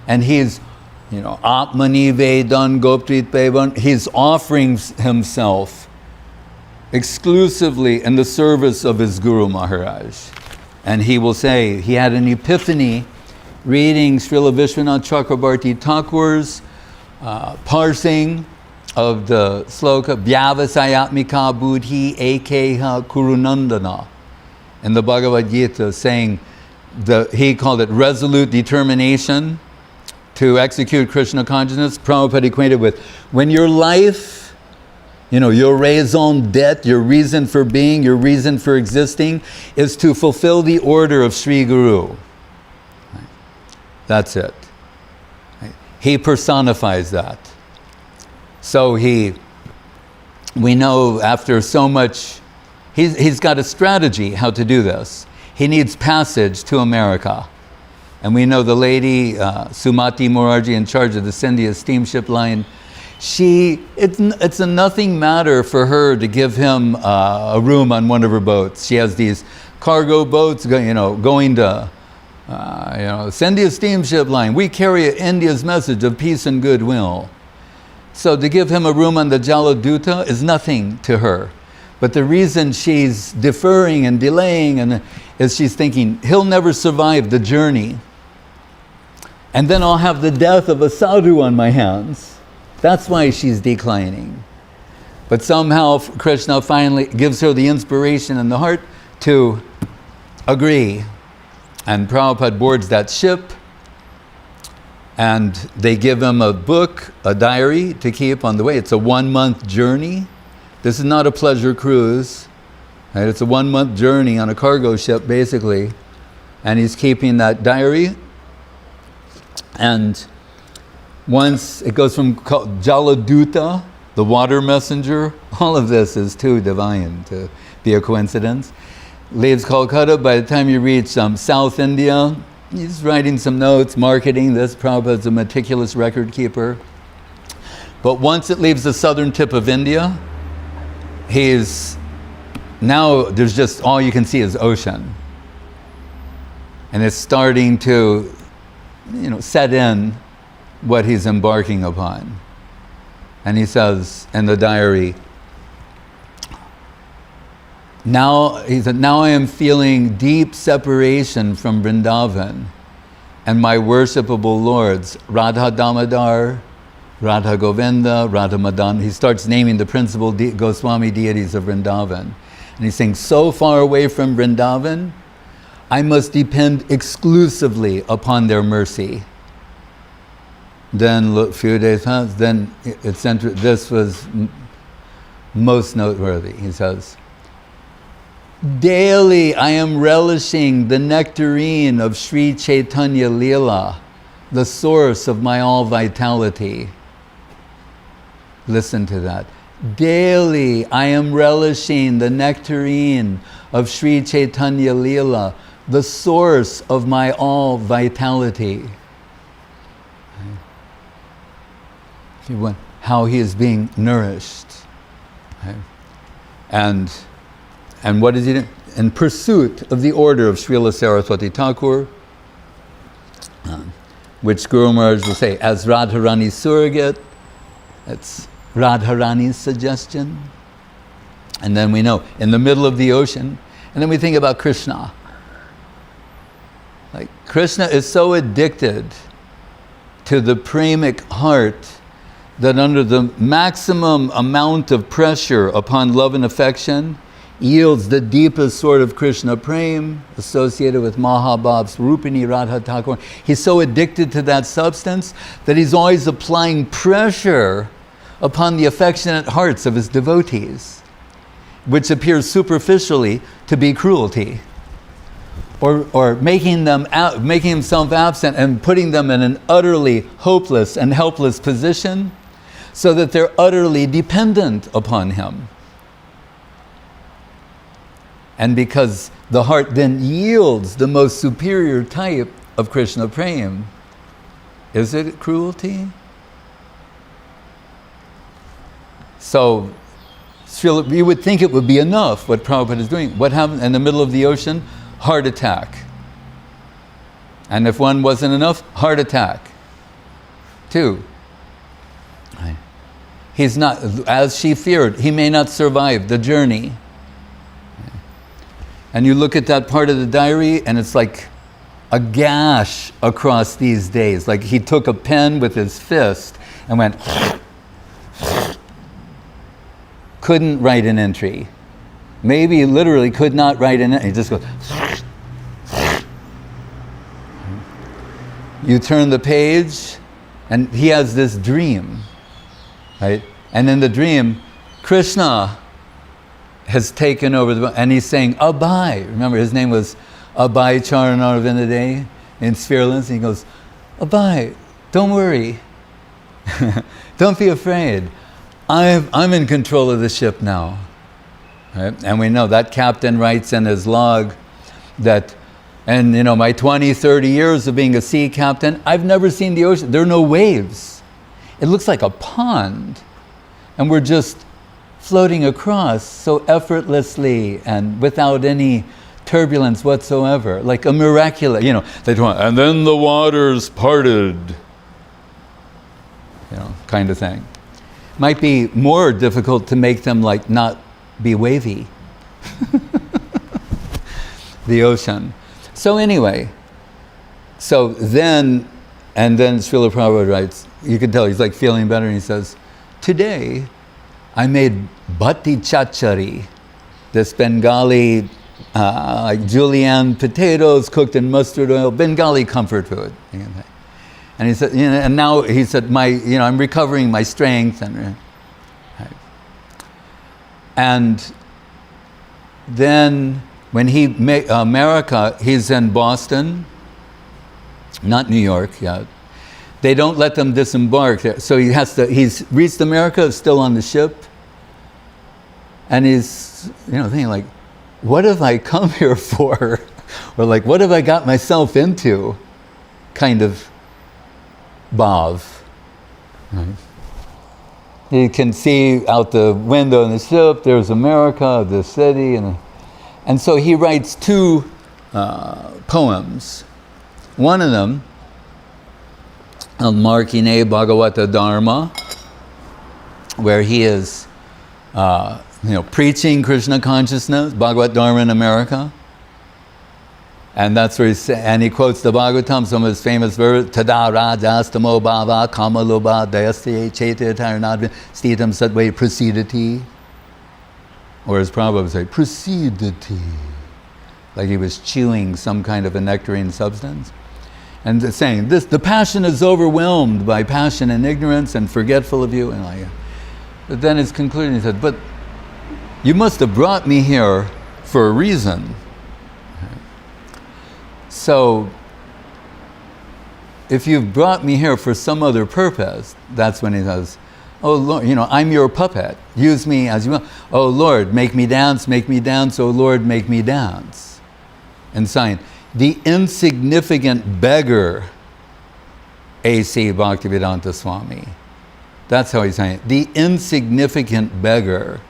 and he's, Atmani Vedan Goptrit Pevan, he's offering himself exclusively in the service of his Guru Maharaj. And he will say, he had an epiphany reading Srila Vishwanath Chakrabarti Thakur's parsing of the sloka, Vyavasayatmika Buddhi Ekeha Kurunandana, in the Bhagavad Gita, saying, he called it resolute determination to execute Krishna consciousness. Prabhupada equated with, when your life, your raison d'etre, your reason for being, your reason for existing, is to fulfill the order of Sri Guru. That's it. He personifies that. So we know after so much, he's got a strategy how to do this. He needs passage to America. And we know the lady, Sumati Morarji, in charge of the Scindia steamship line, it's a nothing matter for her to give him a room on one of her boats. She has these cargo boats, going to, Scindia steamship line. We carry India's message of peace and goodwill. So to give him a room on the Jaladuta is nothing to her. But the reason she's deferring and delaying is she's thinking, he'll never survive the journey. And then I'll have the death of a sadhu on my hands. That's why she's declining. But somehow Krishna finally gives her the inspiration in the heart to agree. And Prabhupada boards that ship, and they give him a book, a diary to keep on the way. It's a 1-month journey. This is not a pleasure cruise. Right? It's a 1-month journey on a cargo ship, basically. And he's keeping that diary. And once it goes from Jaladuta, the water messenger, all of this is too divine to be a coincidence. Leaves Calcutta. By the time you reach South India, he's writing some notes, marketing this. Prabhupada's a meticulous record keeper. But once it leaves the southern tip of India, now there's just, all you can see is ocean. And it's starting to, set in what he's embarking upon. And he says in the diary, now I am feeling deep separation from Vrindavan and my worshipable lords, Radha-Damodar, Radha Govinda, Radha Madan. He starts naming the principal Goswami deities of Vrindavan. And he's saying, so far away from Vrindavan, I must depend exclusively upon their mercy. Then a few days pass, then this was most noteworthy. He says, daily I am relishing the nectarine of Sri Chaitanya Leela, the source of my all vitality. Listen to that. Daily I am relishing the nectarine of Sri Chaitanya Leela, the source of my all vitality. How he is being nourished. And what is he doing? In pursuit of the order of Srila Saraswati Thakur, which Guru Maharaj will say, as Radharani's surrogate, that's Radharani's suggestion. And then we know, in the middle of the ocean, and then we think about Krishna. Like, Krishna is so addicted to the premic heart that under the maximum amount of pressure upon love and affection yields the deepest sort of Krishna prem associated with Mahabhav's Rupini Radha Thakur. He's so addicted to that substance that he's always applying pressure upon the affectionate hearts of his devotees, which appears superficially to be cruelty, or making himself absent and putting them in an utterly hopeless and helpless position so that they're utterly dependent upon him. And because the heart then yields the most superior type of Krishna prem, is it cruelty? So, you would think it would be enough what Prabhupada is doing. What happened in the middle of the ocean? Heart attack. And if one wasn't enough, heart attack. 2. He's not, as she feared, he may not survive the journey. And you look at that part of the diary and it's like a gash across these days. Like he took a pen with his fist and went, couldn't write an entry. Maybe literally could not write an entry. He just goes. You turn the page and he has this dream, right? And in the dream, Krishna has taken over and he's saying, Abhay. Remember, his name was Abhay Charanarvindade in Spherulence. And he goes, Abhay, don't worry. Don't be afraid. I'm in control of the ship now. Right? And we know that captain writes in his log that, and my 20, 30 years of being a sea captain, I've never seen the ocean. There are no waves. It looks like a pond. And we're just floating across so effortlessly and without any turbulence whatsoever, like a miraculous, and then the waters parted, kind of thing. Might be more difficult to make them like not be wavy. The ocean. So anyway, then Srila Prabhupada writes, you can tell he's like feeling better, and he says, today I made bhatti chachari, this Bengali like julienne potatoes cooked in mustard oil, Bengali comfort food. And he said, and now he said, I'm recovering my strength, and then when he America, he's in Boston, not New York yet. They don't let them disembark there, so he's reached America, still on the ship, and he's thinking like, what have I come here for, or like, what have I got myself into, kind of bhav. Right. You can see out the window in the ship, there's America, the city, and so he writes 2 poems. One of them, Markine Bhagavata Dharma, where he is preaching Krishna consciousness, Bhagavad Dharma in America. And that's where he quotes the Bhagavatam, some of his famous verses, Tada Rajastamo Bhava Kamaluba Dayasya Chaitanya-charitamrita Stitam Sattve Prasidati. Or as Prabhupada would say, Prasidati. Like he was chewing some kind of a nectarine substance. And saying, the passion is overwhelmed by passion and ignorance and forgetful of you. But then his conclusion, he said, but you must have brought me here for a reason. So, if you've brought me here for some other purpose, that's when he says, oh Lord, I'm your puppet. Use me as you want. Oh Lord, make me dance, oh Lord, make me dance. And saying, the insignificant beggar, A.C. Bhaktivedanta Swami. That's how he's saying it. The insignificant beggar.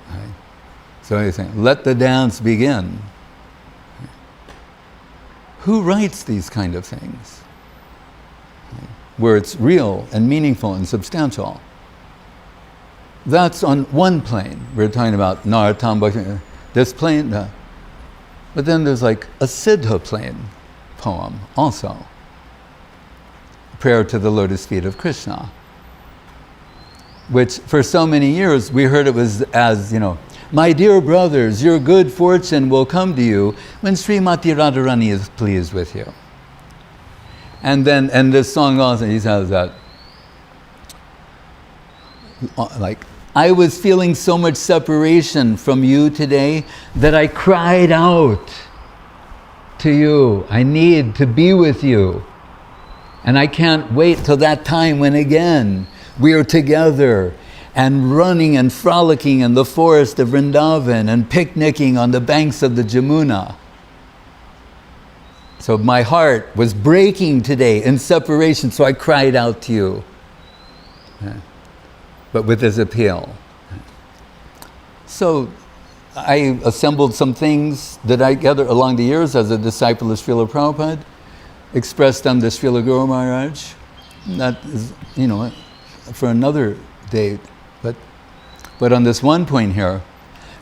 Right? So he's saying, let the dance begin. Who writes these kind of things? Where it's real and meaningful and substantial. That's on one plane. We're talking about Narottam-paribar, this plane. But then there's like a Siddha plane poem also. Prayer to the lotus feet of Krishna. Which for so many years we heard it was as, my dear brothers, your good fortune will come to you when Srimati Radharani is pleased with you. And this song also, he says that, like, I was feeling so much separation from you today that I cried out to you. I need to be with you. And I can't wait till that time when again we are together and running and frolicking in the forest of Vrindavan and picnicking on the banks of the Jamuna. So my heart was breaking today in separation, so I cried out to you. But with this appeal. So I assembled some things that I gathered along the years as a disciple of Srila Prabhupada, expressed them to Srila Guru Maharaj. That is, for another day. But on this one point here,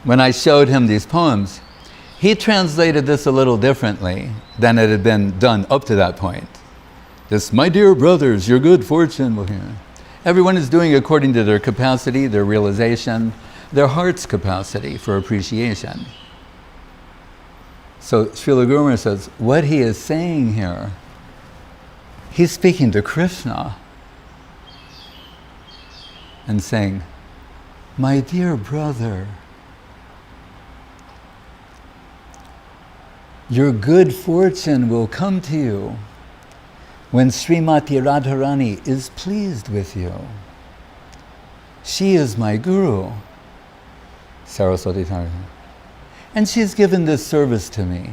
when I showed him these poems, he translated this a little differently than it had been done up to that point. This, my dear brothers, your good fortune will hear. Everyone is doing according to their capacity, their realization, their heart's capacity for appreciation. So Srila Guru Maharaj says, what he is saying here, he's speaking to Krishna and saying, my dear brother, your good fortune will come to you when Srimati Radharani is pleased with you. She is my guru, Saraswati. And she has given this service to me.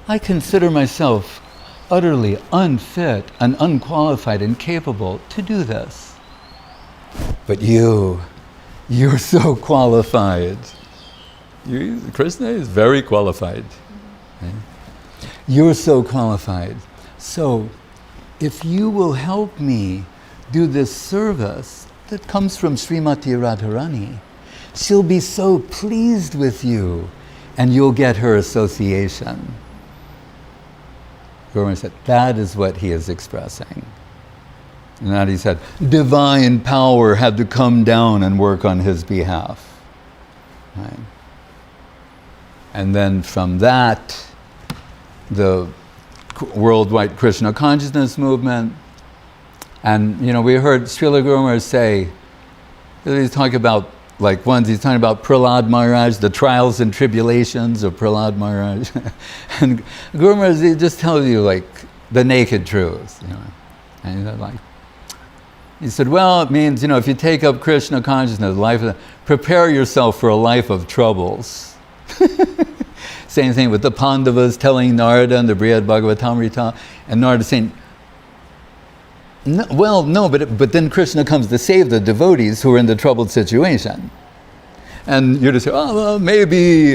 I consider myself utterly unfit and unqualified and capable to do this. But you're so qualified. Krishna is very qualified. Okay? You're so qualified. So, if you will help me do this service that comes from Srimati Radharani, she'll be so pleased with you and you'll get her association. Guru said, that is what he is expressing. And that he said, divine power had to come down and work on his behalf. Right? And then from that, the worldwide Krishna consciousness movement. And, we heard Srila Guru Maharaj say, he's talking about, he's talking about Prahlad Maharaj, the trials and tribulations of Prahlad Maharaj. And Guru Maharaj, he just tells you, the naked truth, And he said, he said, well, it means, if you take up Krishna consciousness, prepare yourself for a life of troubles. Same thing with the Pandavas telling Narada and the Bhagavatamrita, and Narada saying, no, but then Krishna comes to save the devotees who are in the troubled situation. And you're just saying, oh, well, maybe,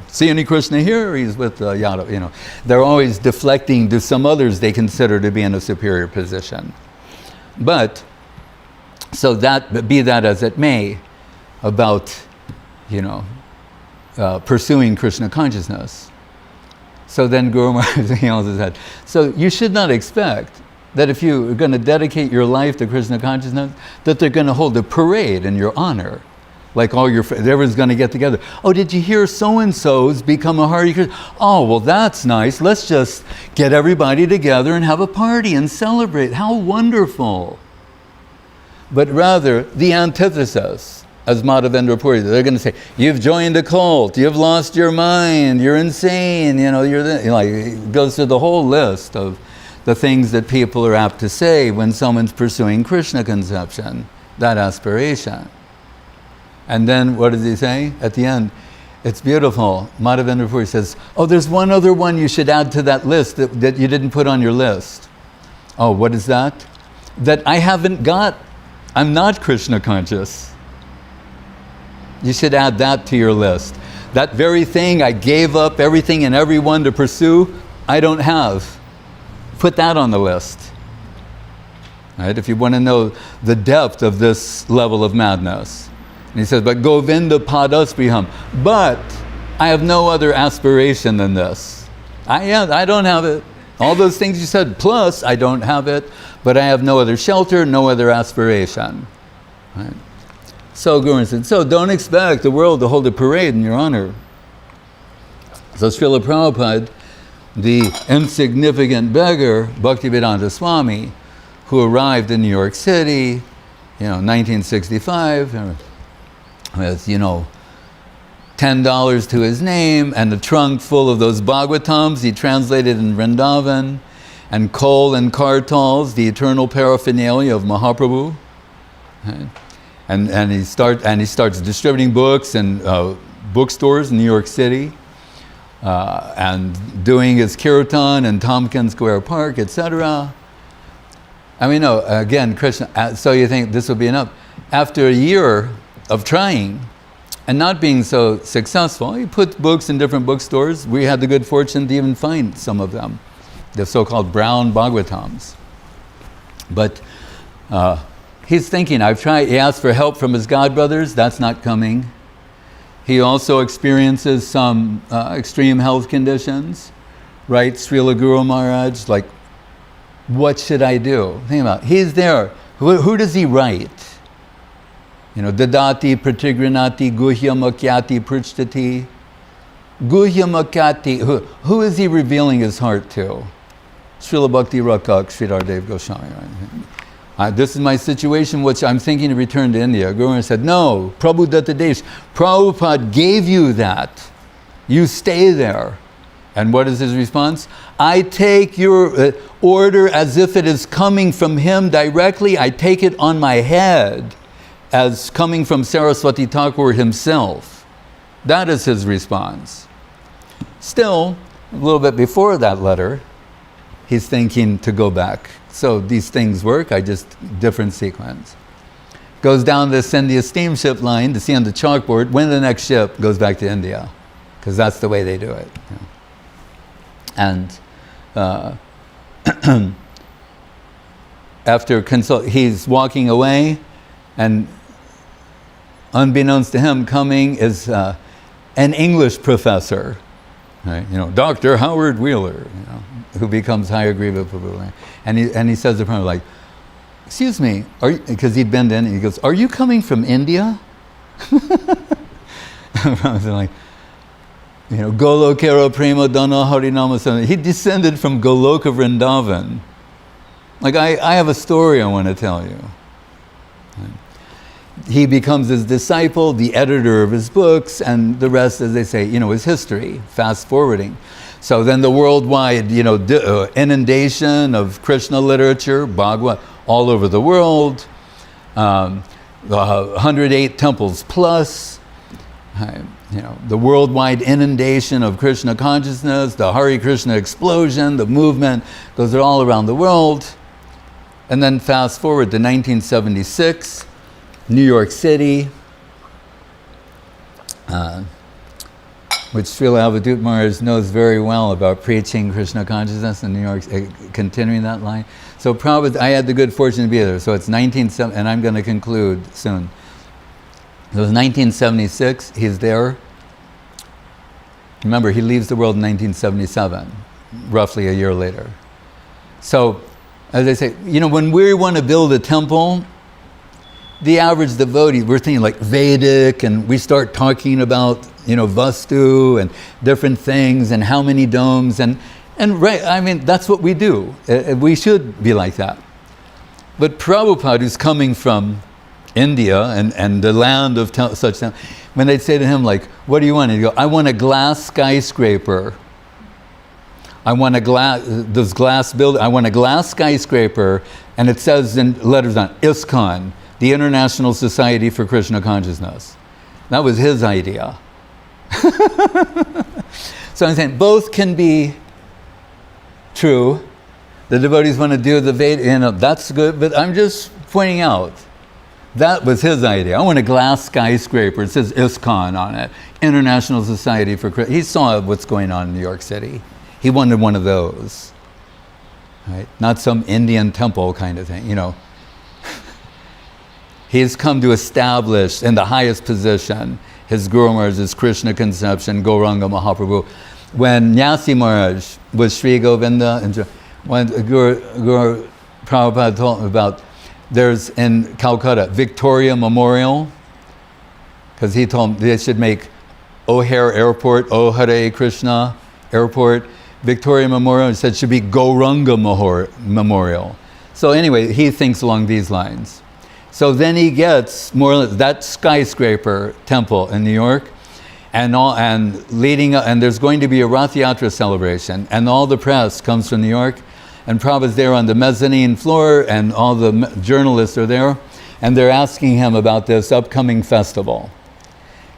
see any Krishna here? He's with Yadav, They're always deflecting to some others they consider to be in a superior position. But, so be that as it may, about, pursuing Krishna consciousness. So then Guru Maharaj also said, so you should not expect that if you are going to dedicate your life to Krishna consciousness, that they're going to hold a parade in your honor. Like all your friends, everyone's going to get together. Oh, did you hear so-and-so's become a Hare Krishna? Oh, well, that's nice. Let's just get everybody together and have a party and celebrate. How wonderful. But rather, the antithesis, as Madhavendra Puri, they're going to say, you've joined a cult, you've lost your mind, you're insane, it goes through the whole list of the things that people are apt to say when someone's pursuing Krishna conception, that aspiration. And then what does he say at the end? It's beautiful. Madhavendra Puri says, oh, there's one other one you should add to that list that you didn't put on your list. Oh, what is that? That I haven't got. I'm not Krishna conscious. You should add that to your list. That very thing I gave up everything and everyone to pursue, I don't have. Put that on the list. Right? If you want to know the depth of this level of madness. And he says, but Govinda padaspriham. But I have no other aspiration than this. I don't have it. All those things you said, plus I don't have it, but I have no other shelter, no other aspiration. Right? So Guru said, so don't expect the world to hold a parade in your honor. So Srila Prabhupada, the insignificant beggar, Bhaktivedanta Swami, who arrived in New York City, 1965, with, $10 to his name and a trunk full of those Bhagavatams he translated in Vrindavan, and coal and kartals, the eternal paraphernalia of Mahaprabhu. Right? And he starts distributing books in bookstores in New York City, and doing his Kirtan in Tompkins Square Park, etc. Again, Krishna, so you think this will be enough. After a year of trying and not being so successful, he put books in different bookstores. We had the good fortune to even find some of them, the so-called brown Bhagavatams. But he's thinking, he asked for help from his godbrothers, that's not coming. He also experiences some extreme health conditions, right? Srila Guru Maharaj, like, what should I do? Think about it. He's there. Who does he write? Dadati pratigranati guhya makyati prichtati. Guhya makyati. Who is he revealing his heart to? Srila Bhakti Rakak, Sridhar Dev Goswami. Right? This is my situation, which I'm thinking to return to India. Guru said, no, Prabhu Datta Desh. Prabhupada gave you that. You stay there. And what is his response? I take your order as if it is coming from him directly. I take it on my head as coming from Saraswati Thakur himself. That is his response. Still, a little bit before that letter, he's thinking to go back. So these things work, different sequence. Goes down this India steamship line to see on the chalkboard when the next ship goes back to India, because that's the way they do it. And after he's walking away, and unbeknownst to him, coming is an English professor, right? Dr. Howard Wheeler, who becomes Hayagriva Prabhu. And he says to Prabhupada, like, excuse me, because he'd been to India, he goes, are you coming from India? Prabhupada's like, Golokera prema-dhana harinama. He descended from Goloka Vrindavan. Like, I have a story I want to tell you. He becomes his disciple, the editor of his books, and the rest, as they say, is history, fast forwarding. So then the worldwide, inundation of Krishna literature, Bhagavad, all over the world, 108 temples plus, the worldwide inundation of Krishna consciousness, the Hare Krishna explosion, the movement, those are all around the world. And then fast forward to 1976, New York City, which Srila Avadhut Maharaj knows very well about preaching Krishna consciousness in New York, continuing that line. So Prabhupada, I had the good fortune to be there. So it's 1970, and I'm going to conclude soon. It was 1976, he's there. Remember, he leaves the world in 1977, roughly a year later. So, as I say, when we want to build a temple, the average devotee, we're thinking like Vedic, and we start talking about, Vastu and different things and how many domes, and right, that's what we do. We should be like that. But Prabhupada, who's coming from India and the land of such time, when they'd say to him, like, what do you want? He'd go, I want a glass skyscraper. I want a glass skyscraper, and it says in letters on ISKCON, the International Society for Krishna Consciousness. That was his idea. So I'm saying both can be true. The devotees want to do the Veda, that's good, but I'm just pointing out, that was his idea. I want a glass skyscraper, it says ISKCON on it, International Society for Krishna. He saw what's going on in New York City. He wanted one of those, right? Not some Indian temple kind of thing, He's come to establish in the highest position his Guru Maharaj's Krishna conception, Gauranga Mahaprabhu. When Nyasi Maharaj was Sri Govinda, and when Guru Prabhupada told me about, there's in Calcutta, Victoria Memorial, because he told them they should make O'Hare Airport, O Hare Krishna Airport, Victoria Memorial, he said should be Gauranga Memorial. So anyway, he thinks along these lines. So then he gets more or less that skyscraper temple in New York, and leading up, and there's going to be a Ratha Yatra celebration, and all the press comes from New York, and Prabhupada's there on the mezzanine floor, and all the journalists are there, and they're asking him about this upcoming festival.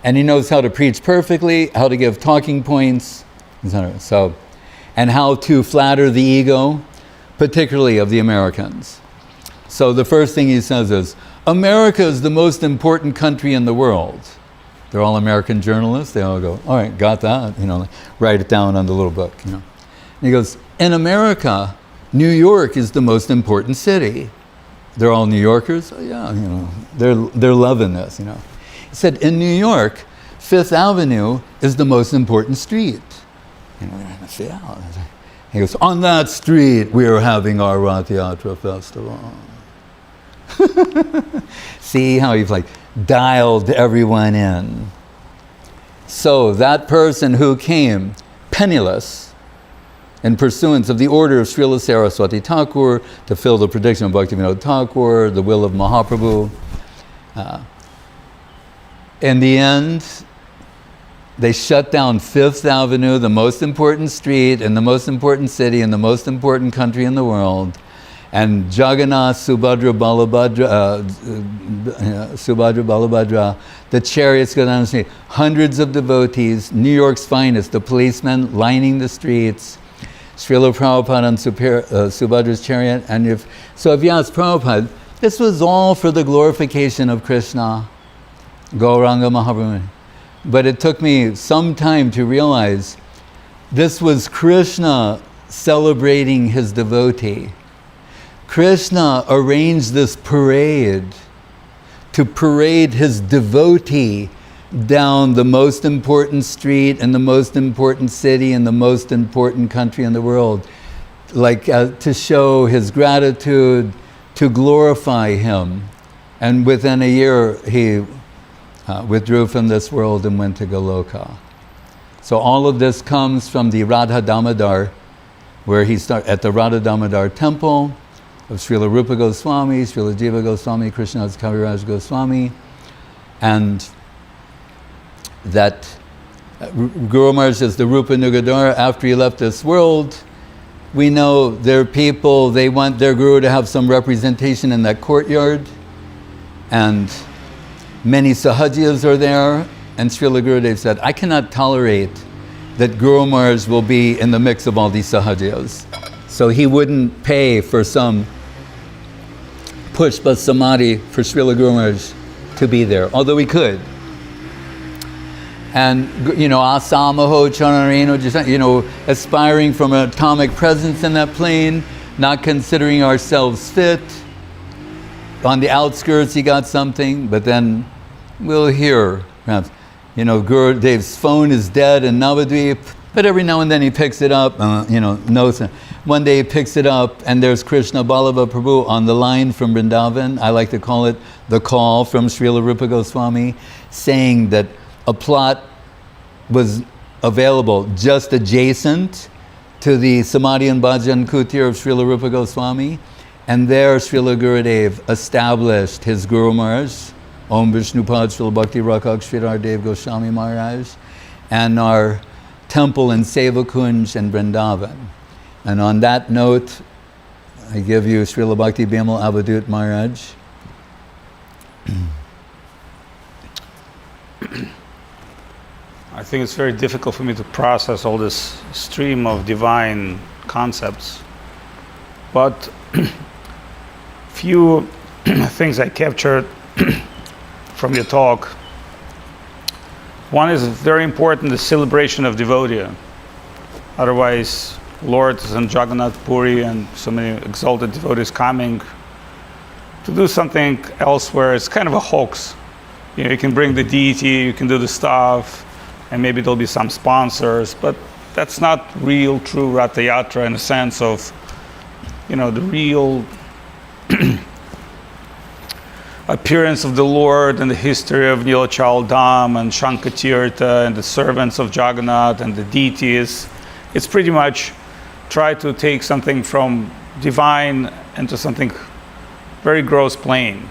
And he knows how to preach perfectly, how to give talking points, etc. So, and how to flatter the ego, particularly of the Americans. So the first thing he says is, America is the most important country in the world. They're all American journalists. They all go, all right, got that. Write it down on the little book. And he goes, in America, New York is the most important city. They're all New Yorkers. Oh, yeah, they're loving this. He said, in New York, Fifth Avenue is the most important street. He goes, on that street, we are having our Ratha Yatra festival. See how he's dialed everyone in. So that person who came penniless in pursuance of the order of Srila Saraswati Thakur to fill the prediction of Bhaktivinod Thakur, the will of Mahaprabhu, in the end, they shut down Fifth Avenue, the most important street in the most important city in the most important country in the world. And Jagannath, Subhadra, Balabhadra, the chariots go down the street. Hundreds of devotees, New York's finest, the policemen lining the streets. Srila Prabhupada on Subhadra's chariot. And if you ask Prabhupada, this was all for the glorification of Krishna, Gauranga Mahaprabhu. But it took me some time to realize this was Krishna celebrating his devotee. Krishna arranged this parade to parade his devotee down the most important street in the most important city in the most important country in the world, to show his gratitude, to glorify him. And within a year, he withdrew from this world and went to Goloka. So all of this comes from the Radha-Damodar, where he started at the Radha-Damodar Temple of Srila Rupa Goswami, Srila Jiva Goswami, Krishnadas Kaviraj Goswami, and that Guru Maharaj is the Rupa Nugadara. After he left this world, we know there are people, they want their Guru to have some representation in that courtyard, and many Sahajiyas are there, and Srila Gurudev said, I cannot tolerate that Guru Maharaj will be in the mix of all these Sahajiyas. So he wouldn't pay for some pushpa samadhi for Srila Guru Maharaj to be there, although he could. And, asamaho chanareno, aspiring from an atomic presence in that plane, not considering ourselves fit. On the outskirts he got something, but then we'll hear, perhaps, Gurudev's phone is dead in Navadvip, but every now and then he picks it up, knows it. One day he picks it up and there's Krishna Ballabha Prabhu on the line from Vrindavan. I like to call it the call from Srila Rupa Goswami, saying that a plot was available just adjacent to the Samadhi and Bhajan Kutir of Srila Rupa Goswami. And there Srila Gurudev established his Guru Maharaj, Om Vishnupad Srila Bhakti Rakak Sridhar Dev Goswami Maharaj, and our temple in Sevakunj and Vrindavan. And on that note, I give you Srila Bhakti Bimal Avadhut Maharaj. I think it's very difficult for me to process all this stream of divine concepts. But few things I captured from your talk. One is very important, the celebration of devotee. Otherwise, Lord is in Jagannath Puri and so many exalted devotees coming to do something elsewhere. It's kind of a hoax. You know, you can bring the deity, you can do the stuff, and maybe there'll be some sponsors, but that's not real, true Ratha Yatra in the sense of, you know, the real appearance of the Lord and the history of Nilachal Dham and Shankatirtha and the servants of Jagannath and the deities. It's pretty much try to take something from divine into something very gross plain.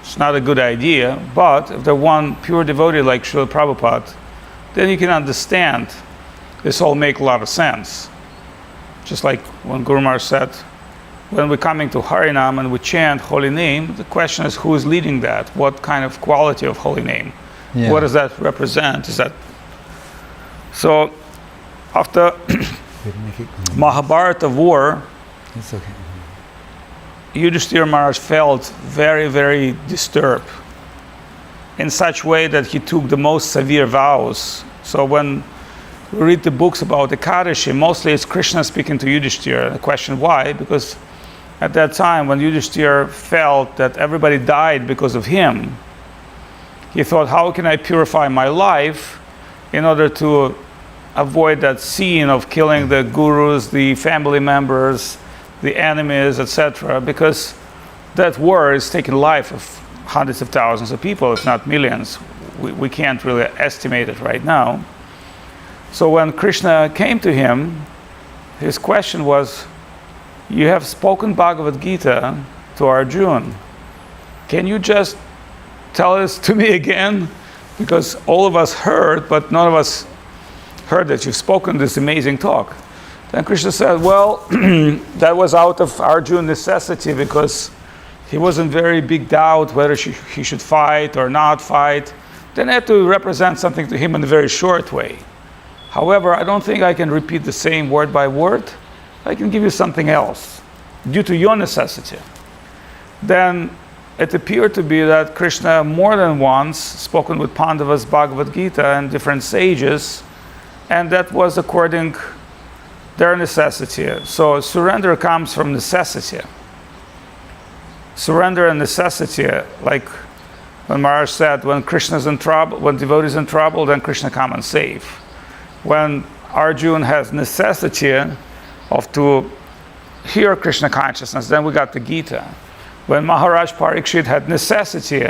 It's not a good idea, but if they're one pure devotee like Srila Prabhupada, then you can understand this all make a lot of sense. Just like when Guru Maharaj said, when we're coming to Harinam and we chant holy name, the question is who is leading that? What kind of quality of holy name? Yeah. What does that represent? Is that so? After Mahabharata war, it's okay. Yudhishthira Maharaj felt very, very disturbed in such way that he took the most severe vows. So when we read the books about Ekadashi, mostly it's Krishna speaking to Yudhishthira. The question why? Because at that time when Yudhishthira felt that everybody died because of him, he thought, how can I purify my life in order to avoid that scene of killing the gurus, the family members, the enemies, etc., because that war is taking life of hundreds of thousands of people, if not millions. We can't really estimate it right now. So when Krishna came to him, his question was, you have spoken Bhagavad Gita to Arjuna. Can you just tell this to me again? Because all of us heard, but none of us heard that you've spoken this amazing talk. Then Krishna said, well, that was out of Arjuna's necessity because he was in very big doubt whether he should fight or not fight. Then I had to represent something to him in a very short way. However, I don't think I can repeat the same word by word. I can give you something else due to your necessity. Then it appeared to be that Krishna more than once spoken with Pandavas Bhagavad Gita and different sages, and that was according their necessity. So surrender comes from necessity. Surrender and necessity, like when Maharaj said, when Krishna's in trouble, when devotee is in trouble, then Krishna come and save. When Arjuna has necessity of to hear Krishna consciousness, then we got the Gita. When Maharaj Parikshit had necessity,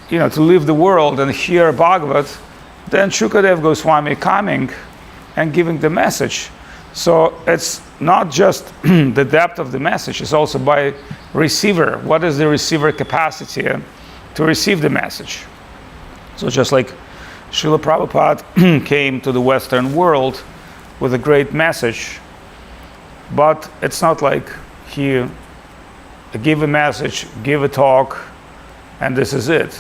to leave the world and hear Bhagavad, then Sukadev Goswami coming and giving the message. So it's not just the depth of the message, it's also by receiver. What is the receiver capacity to receive the message? So just like Srila Prabhupada came to the Western world with a great message, but it's not like he gave a message, give a talk, and this is it.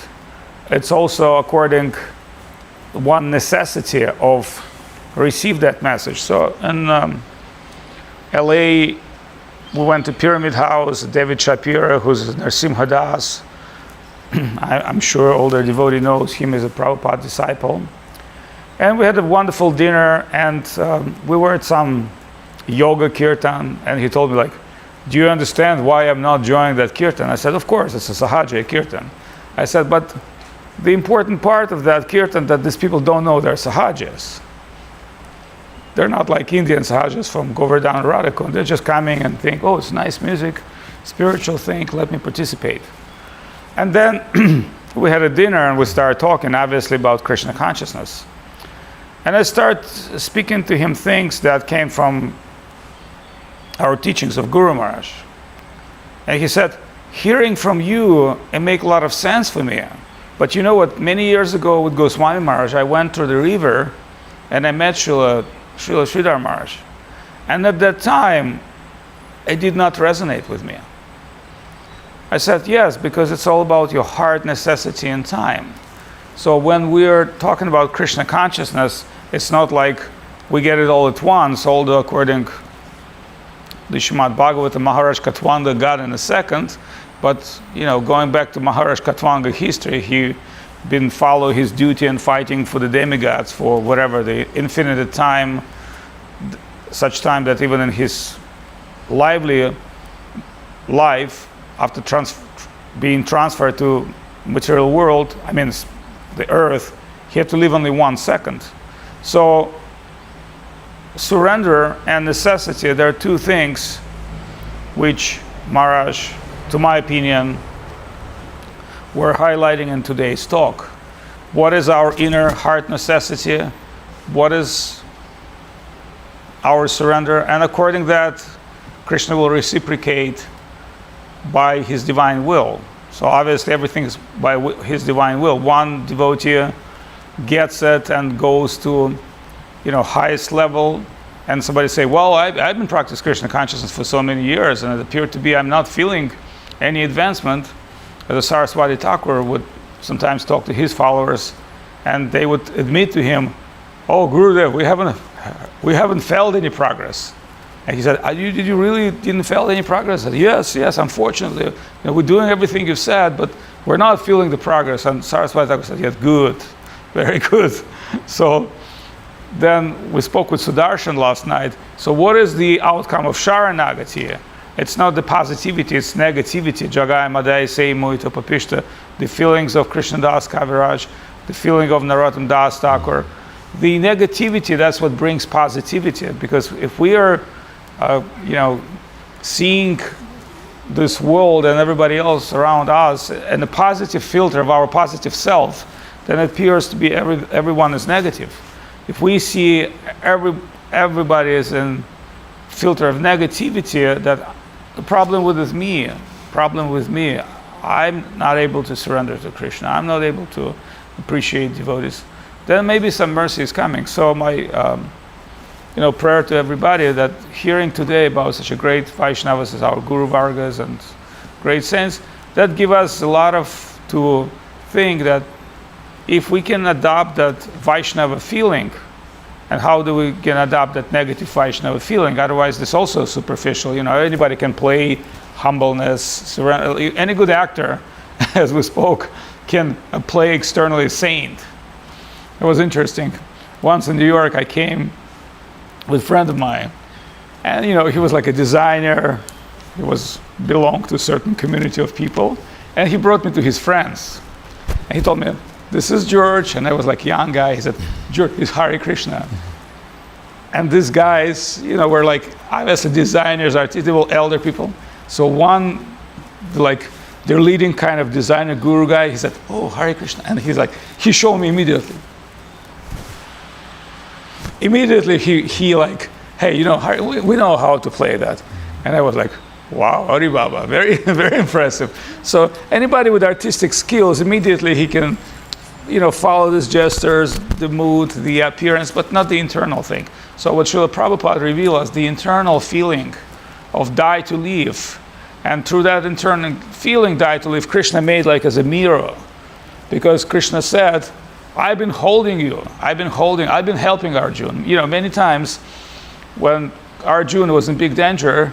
It's also according one necessity of receive that message. So in LA, we went to Pyramid House, David Shapira, who's Narasimhadas. I'm sure all the devotee knows him as a Prabhupada disciple. And we had a wonderful dinner, and we were at some yoga kirtan, and he told me, like, do you understand why I'm not joining that kirtan? I said, of course, it's a sahaja kirtan. I said, but the important part of that kirtan that these people don't know they're sahajas. They're not like Indian sahajas from Govardhan and Radhakund. They're just coming and think, oh, it's nice music, spiritual thing, let me participate. And then we had a dinner and we started talking, obviously, about Krishna consciousness. And I started speaking to him things that came from our teachings of Guru Maharaj. And he said, hearing from you, it makes a lot of sense for me. But you know what, many years ago with Goswami Maharaj, I went to the river and I met Srila Sridhar Maharaj. And at that time, it did not resonate with me. I said, yes, because it's all about your heart, necessity, and time. So when we're talking about Krishna consciousness, it's not like we get it all at once, although according to the Srimad Bhagavatam, Maharaj Katwanga got in a second. But, going back to Maharaj Katwanga history, he been follow his duty and fighting for the demigods for whatever, the infinite time, such time that even in his lively life, after being transferred to material world, the earth, he had to live only 1 second. So surrender and necessity, there are two things which Maharaj, to my opinion, we're highlighting in today's talk. What is our inner heart necessity? What is our surrender? And according to that, Krishna will reciprocate by his divine will. So obviously everything is by his divine will. One devotee gets it and goes to, highest level, and somebody say, well, I've been practicing Krishna consciousness for so many years, and it appeared to be I'm not feeling any advancement. The Saraswati Thakur would sometimes talk to his followers, and they would admit to him, oh, Gurudev, we haven't felt any progress. And he said, did you really didn't feel any progress? I said, yes, unfortunately. We're doing everything you've said, but we're not feeling the progress. And Saraswati Thakur said, yes, good, very good. So then we spoke with Sudarshan last night. So what is the outcome of Sharanagati? It's not the positivity, it's negativity. Jagai Madai Sei Moito Papishta, the feelings of Krishnadas Kaviraj, the feeling of Narottam Das Thakur. The negativity, that's what brings positivity. Because if we are, seeing this world and everybody else around us and the positive filter of our positive self, then it appears to be everyone is negative. If we see everybody is in filter of negativity, that the problem with me, I'm not able to surrender to Krishna. I'm not able to appreciate devotees. Then maybe some mercy is coming. So my, prayer to everybody that hearing today about such a great Vaishnavas as our Guru Vargas and great saints, that give us a lot to think that if we can adopt that Vaishnava feeling, and how do we can adopt that negative Vaishnava feeling? Otherwise, this also superficial. Anybody can play humbleness. Surrender. Any good actor, as we spoke, can play externally saint. It was interesting. Once in New York, I came with a friend of mine, and he was like a designer. He belonged to a certain community of people, and he brought me to his friends, and he told me, this is George, and I was like a young guy. He said, George is Hare Krishna. And these guys, were like, obviously designers, artists, they were elder people. So one, their leading kind of designer guru guy, he said, oh, Hare Krishna. And he showed me immediately. Immediately he like, hey, we know how to play that. And I was like, wow, Hari Baba, very, very impressive. So anybody with artistic skills, immediately he can follow these gestures, the mood, the appearance, but not the internal thing. So what Srila Prabhupada revealed us, the internal feeling of die to live. And through that internal feeling, die to live, Krishna made like as a mirror. Because Krishna said, I've been holding you. I've been helping Arjuna. Many times when Arjuna was in big danger,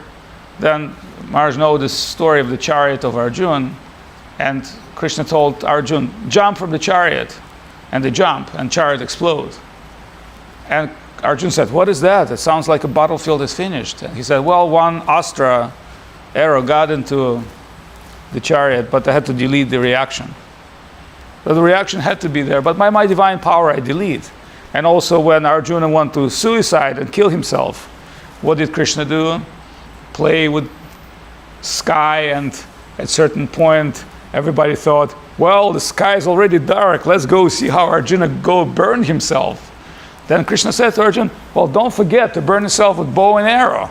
then Maharaj knows the story of the chariot of Arjuna. And Krishna told Arjuna, jump from the chariot. And they jump, and chariot explodes. And Arjuna said, what is that? It sounds like a battlefield is finished. And he said, well, one astra arrow got into the chariot, but I had to delete the reaction. So the reaction had to be there, but by my divine power I delete. And also when Arjuna wanted to suicide and kill himself, what did Krishna do? Play with sky, and at certain point, everybody thought, well, the sky is already dark. Let's go see how Arjuna burn himself. Then Krishna said to Arjuna, well, don't forget to burn yourself with bow and arrow.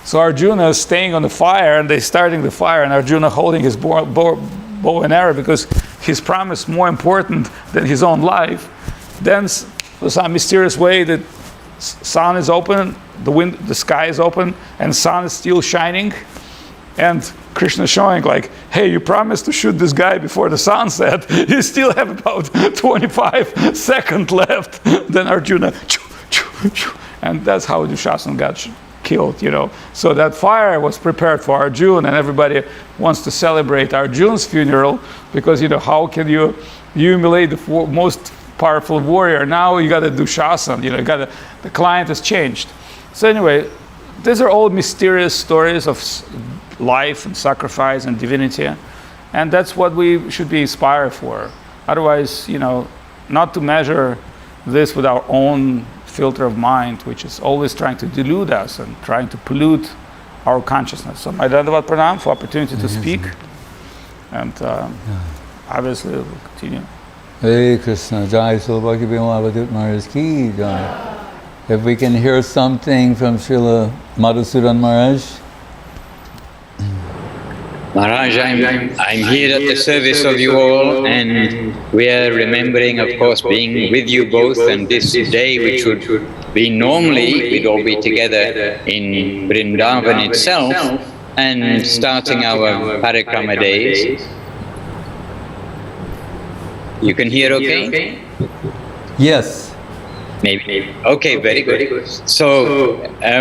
So Arjuna is staying on the fire, and they're starting the fire, and Arjuna holding his bow and arrow because his promise more important than his own life. Then, for some mysterious way, the sun is open, the sky is open, and sun is still shining, and Krishna showing like, hey, you promised to shoot this guy before the sunset. You still have about 25 seconds left. Then Arjuna, and that's how Dushasana got killed, So that fire was prepared for Arjuna, and everybody wants to celebrate Arjuna's funeral because, how can you humiliate the most powerful warrior? Now you got to do Dushasana, the client has changed. So anyway, these are all mysterious stories of life and sacrifice and divinity, and that's what we should be inspired for. Otherwise, not to measure this with our own filter of mind, which is always trying to delude us and trying to pollute our consciousness. So my Dandavat Pranam for opportunity to speak, and obviously we'll continue. Hare Krishna, Jai Srila Avadhut Maharaj ki Jai. If we can hear something from Srila Madhusudan Maharaj. Maharaj, I'm here at the service of you all, and we are remembering, of course, being with you both, and this day, which would be normally, we'd all be together in Vrindavan itself, and starting our Parikrama days. You can hear okay? Yes. Maybe. Okay, very good. So,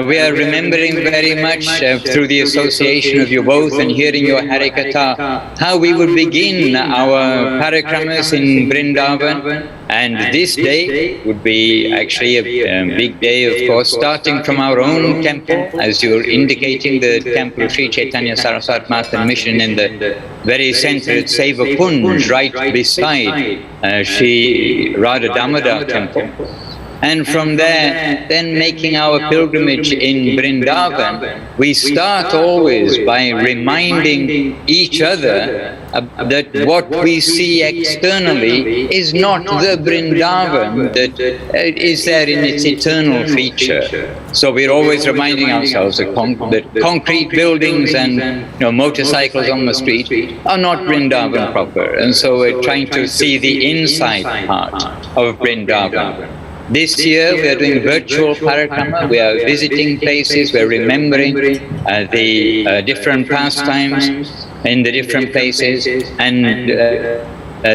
we are remembering very much through the association of you both and hearing your Harikatha, how we would begin our parikramas in Vrindavan. And this day would be actually a big day, of course, starting from our own temple, as you're indicating, the temple of Sri Chaitanya-Saraswati Mata Mission in the very center at Seva Kunj, right beside Sri Radha-Damodar Temple. And from there, then making our pilgrimage in Vrindavan, we start always by reminding each other that what we see externally is not the Vrindavan that is there in its eternal feature. So we're always reminding ourselves that concrete buildings and motorcycles on the street are not Vrindavan proper. And so we're trying to see the inside part of Vrindavan. This year we are doing virtual parikrama, we are visiting places, we are remembering the different pastimes in the different places, and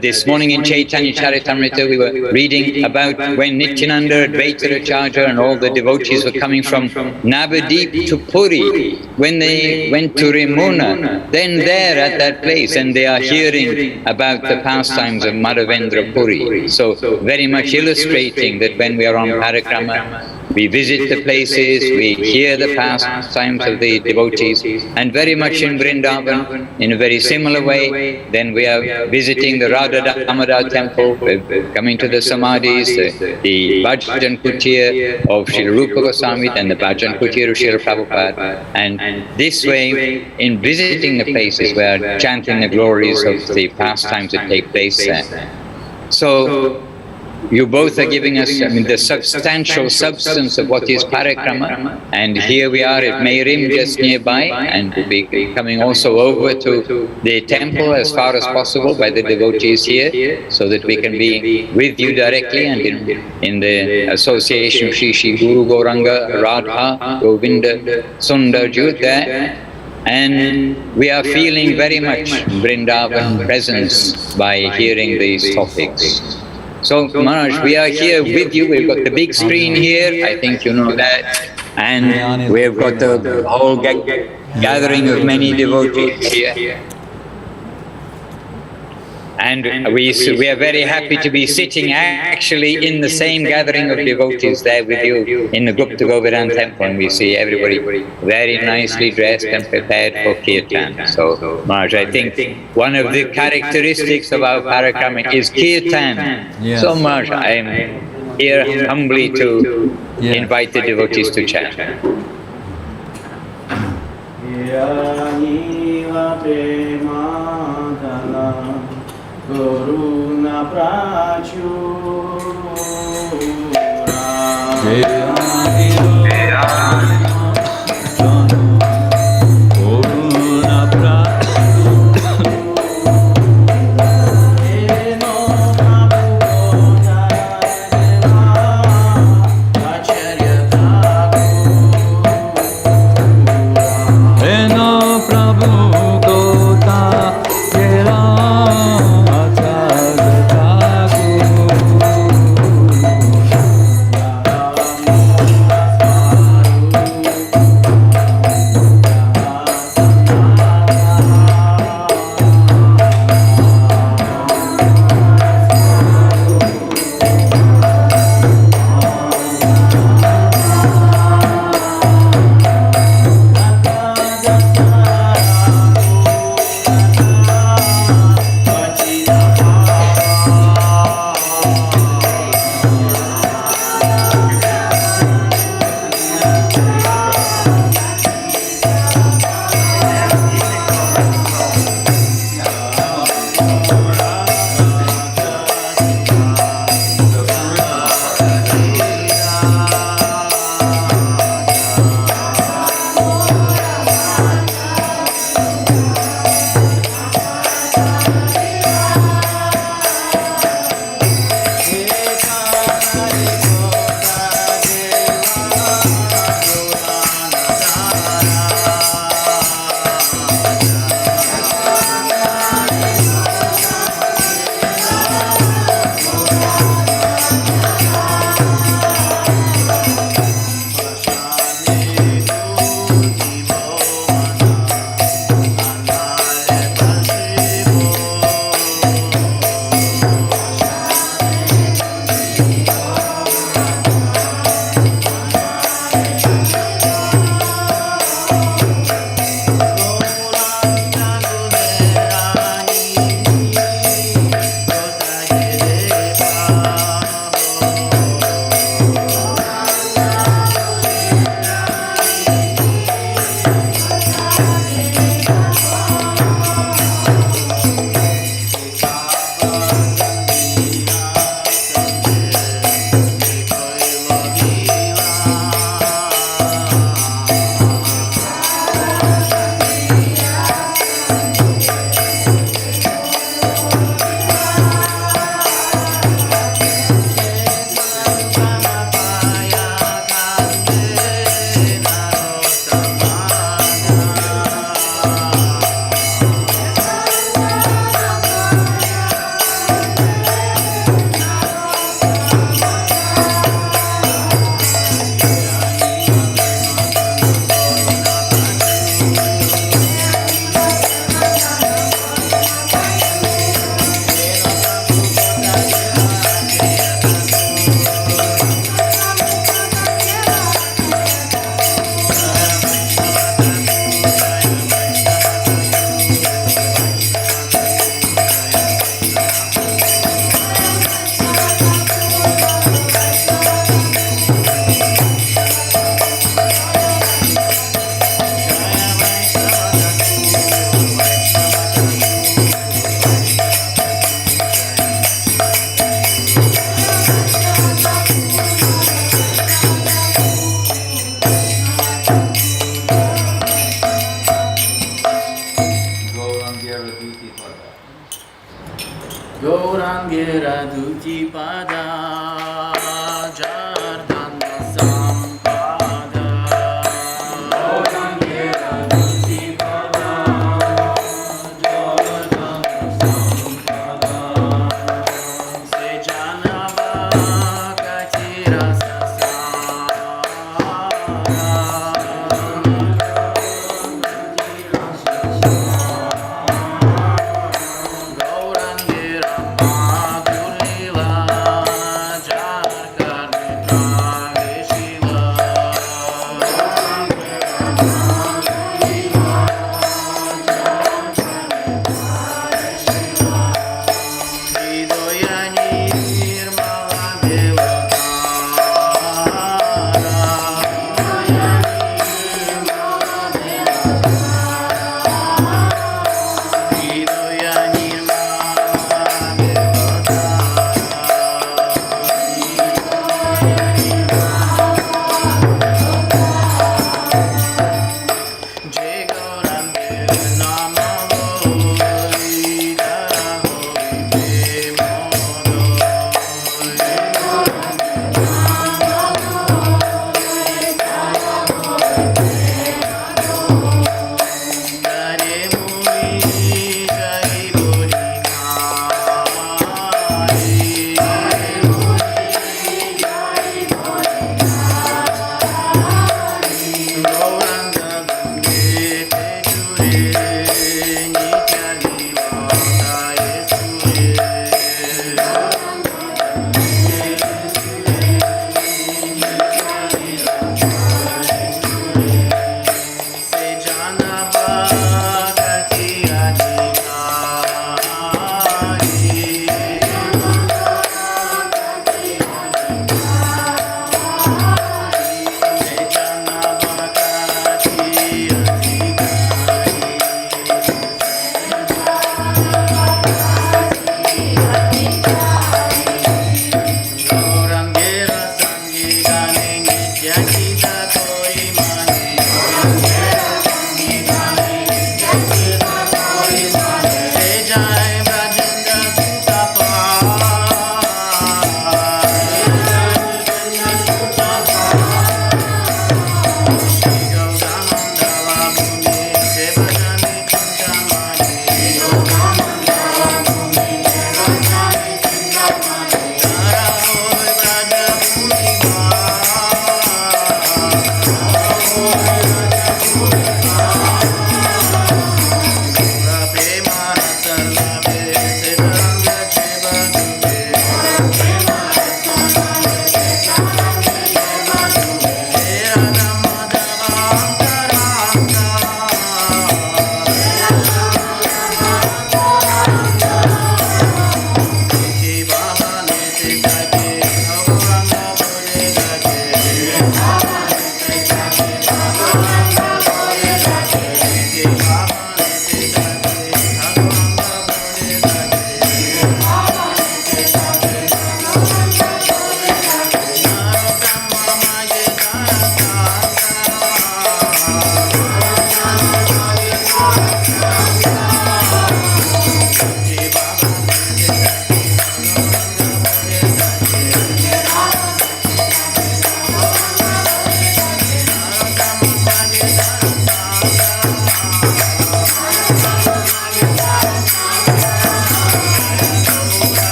this morning in Chaitanya-charitamrita we were reading about when Nityananda, Advaita Acharya and all the devotees were coming from Navadip to Puri, when they went to Rimuna, then there at that place, and they are hearing about the pastimes of Madhavendra Puri. So very much illustrating that when we are on parikrama, we visit the places, we hear the pastimes of the devotees, and very much in Vrindavan, in a very similar way, then we are visiting the Radha-Damodar Temple, we're coming to the Samadhis, the Bhajan Kutir of Srila Rupa Goswami, and the Bhajan Kutir of Srila Prabhupada. And this way, in visiting the places, we are chanting the glories of the pastimes that take place there. So, you both are giving us the substantial substance of what is parikrama, and here we are at Meirim, just nearby, and we'll be coming also over to the temple as far as possible by the devotees here, so that we can be with you directly and in the association of Shri Guru Gauranga, Radha, Govinda, Sundar Jut there. And we are feeling very much Vrindavan presence by hearing these topics. So, Maharaj, we are here with you. We've got the big screen here, I think you know that. And we've got the whole gathering of many devotees here. And we are very happy to be sitting actually in the same gathering of devotees there with you in the Gupta Govardhan Temple, and we see everybody very nicely dressed and prepared for Kirtan. So, Maharaj, I think one of the characteristics of our parikrama is Kirtan. Yes. So, Maharaj, I am here humbly to invite the devotees to chant. Guruna Prachura Prabhu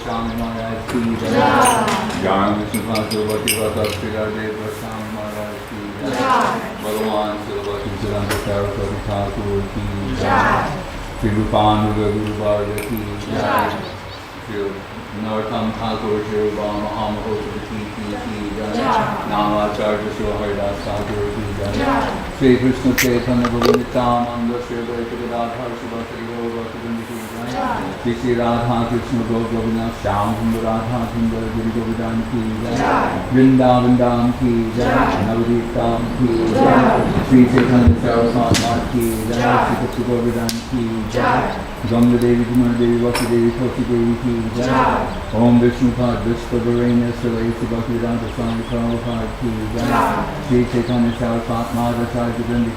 Swami Maharaja ki jai. Jai Vishnu Swami Maharaja ki jai. Bhagavan Srila Saraswati Thakur ki jai. Sri Rupa Goswami ki jai. Sri Narottam-paribar and Bhaktivinod-paribar ki jai. Namacharya Srila Thakur ki jai. Sri Krishna Chaitanya-charitamrita Sri Radharani ki jai. Sri Radha Krishna Gaudiya Math Radha ki jai. Vrindavan ki jai. Avadhut ki jai. Sri Chaitanya-charitamrita ki jai. Sri Prabhupada ki jai. Gaudiya Devi Kumar Devi Vasi Devi Kosi Devi ki jai. Om Vishnu Pad Vishwavaranya Srila Bhaktivedanta Prabhupada ki jai. Sri Chaitanya-charitamrita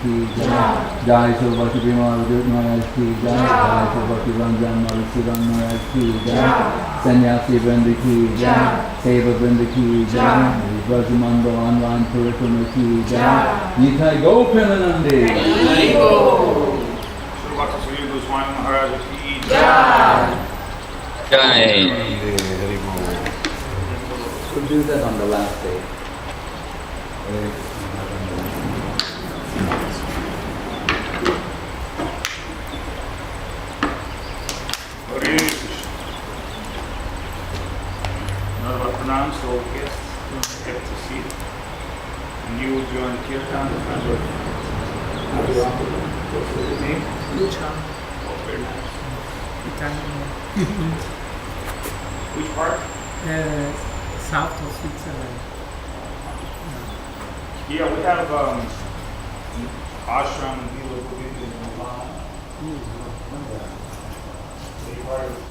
ki jai. Jai Srila Madhusudan Maharaja ki jai. Jai Srila Madhusudan Maharaja ki jai. Sannyasi Vrinda ki jai. Seva Vrinda ki jai. Vrajamandal online Parikrama ki jai. Nitai Gopananande. Srila Swami Maharaja ki Jai. We'll do that on the last day. Hare Krishna. Now I pronounce all guests get to see it. And you will join Kirtan. Oh, very nice. Which part? South of Switzerland. Yeah, we have ashram in Vila in Milan. They are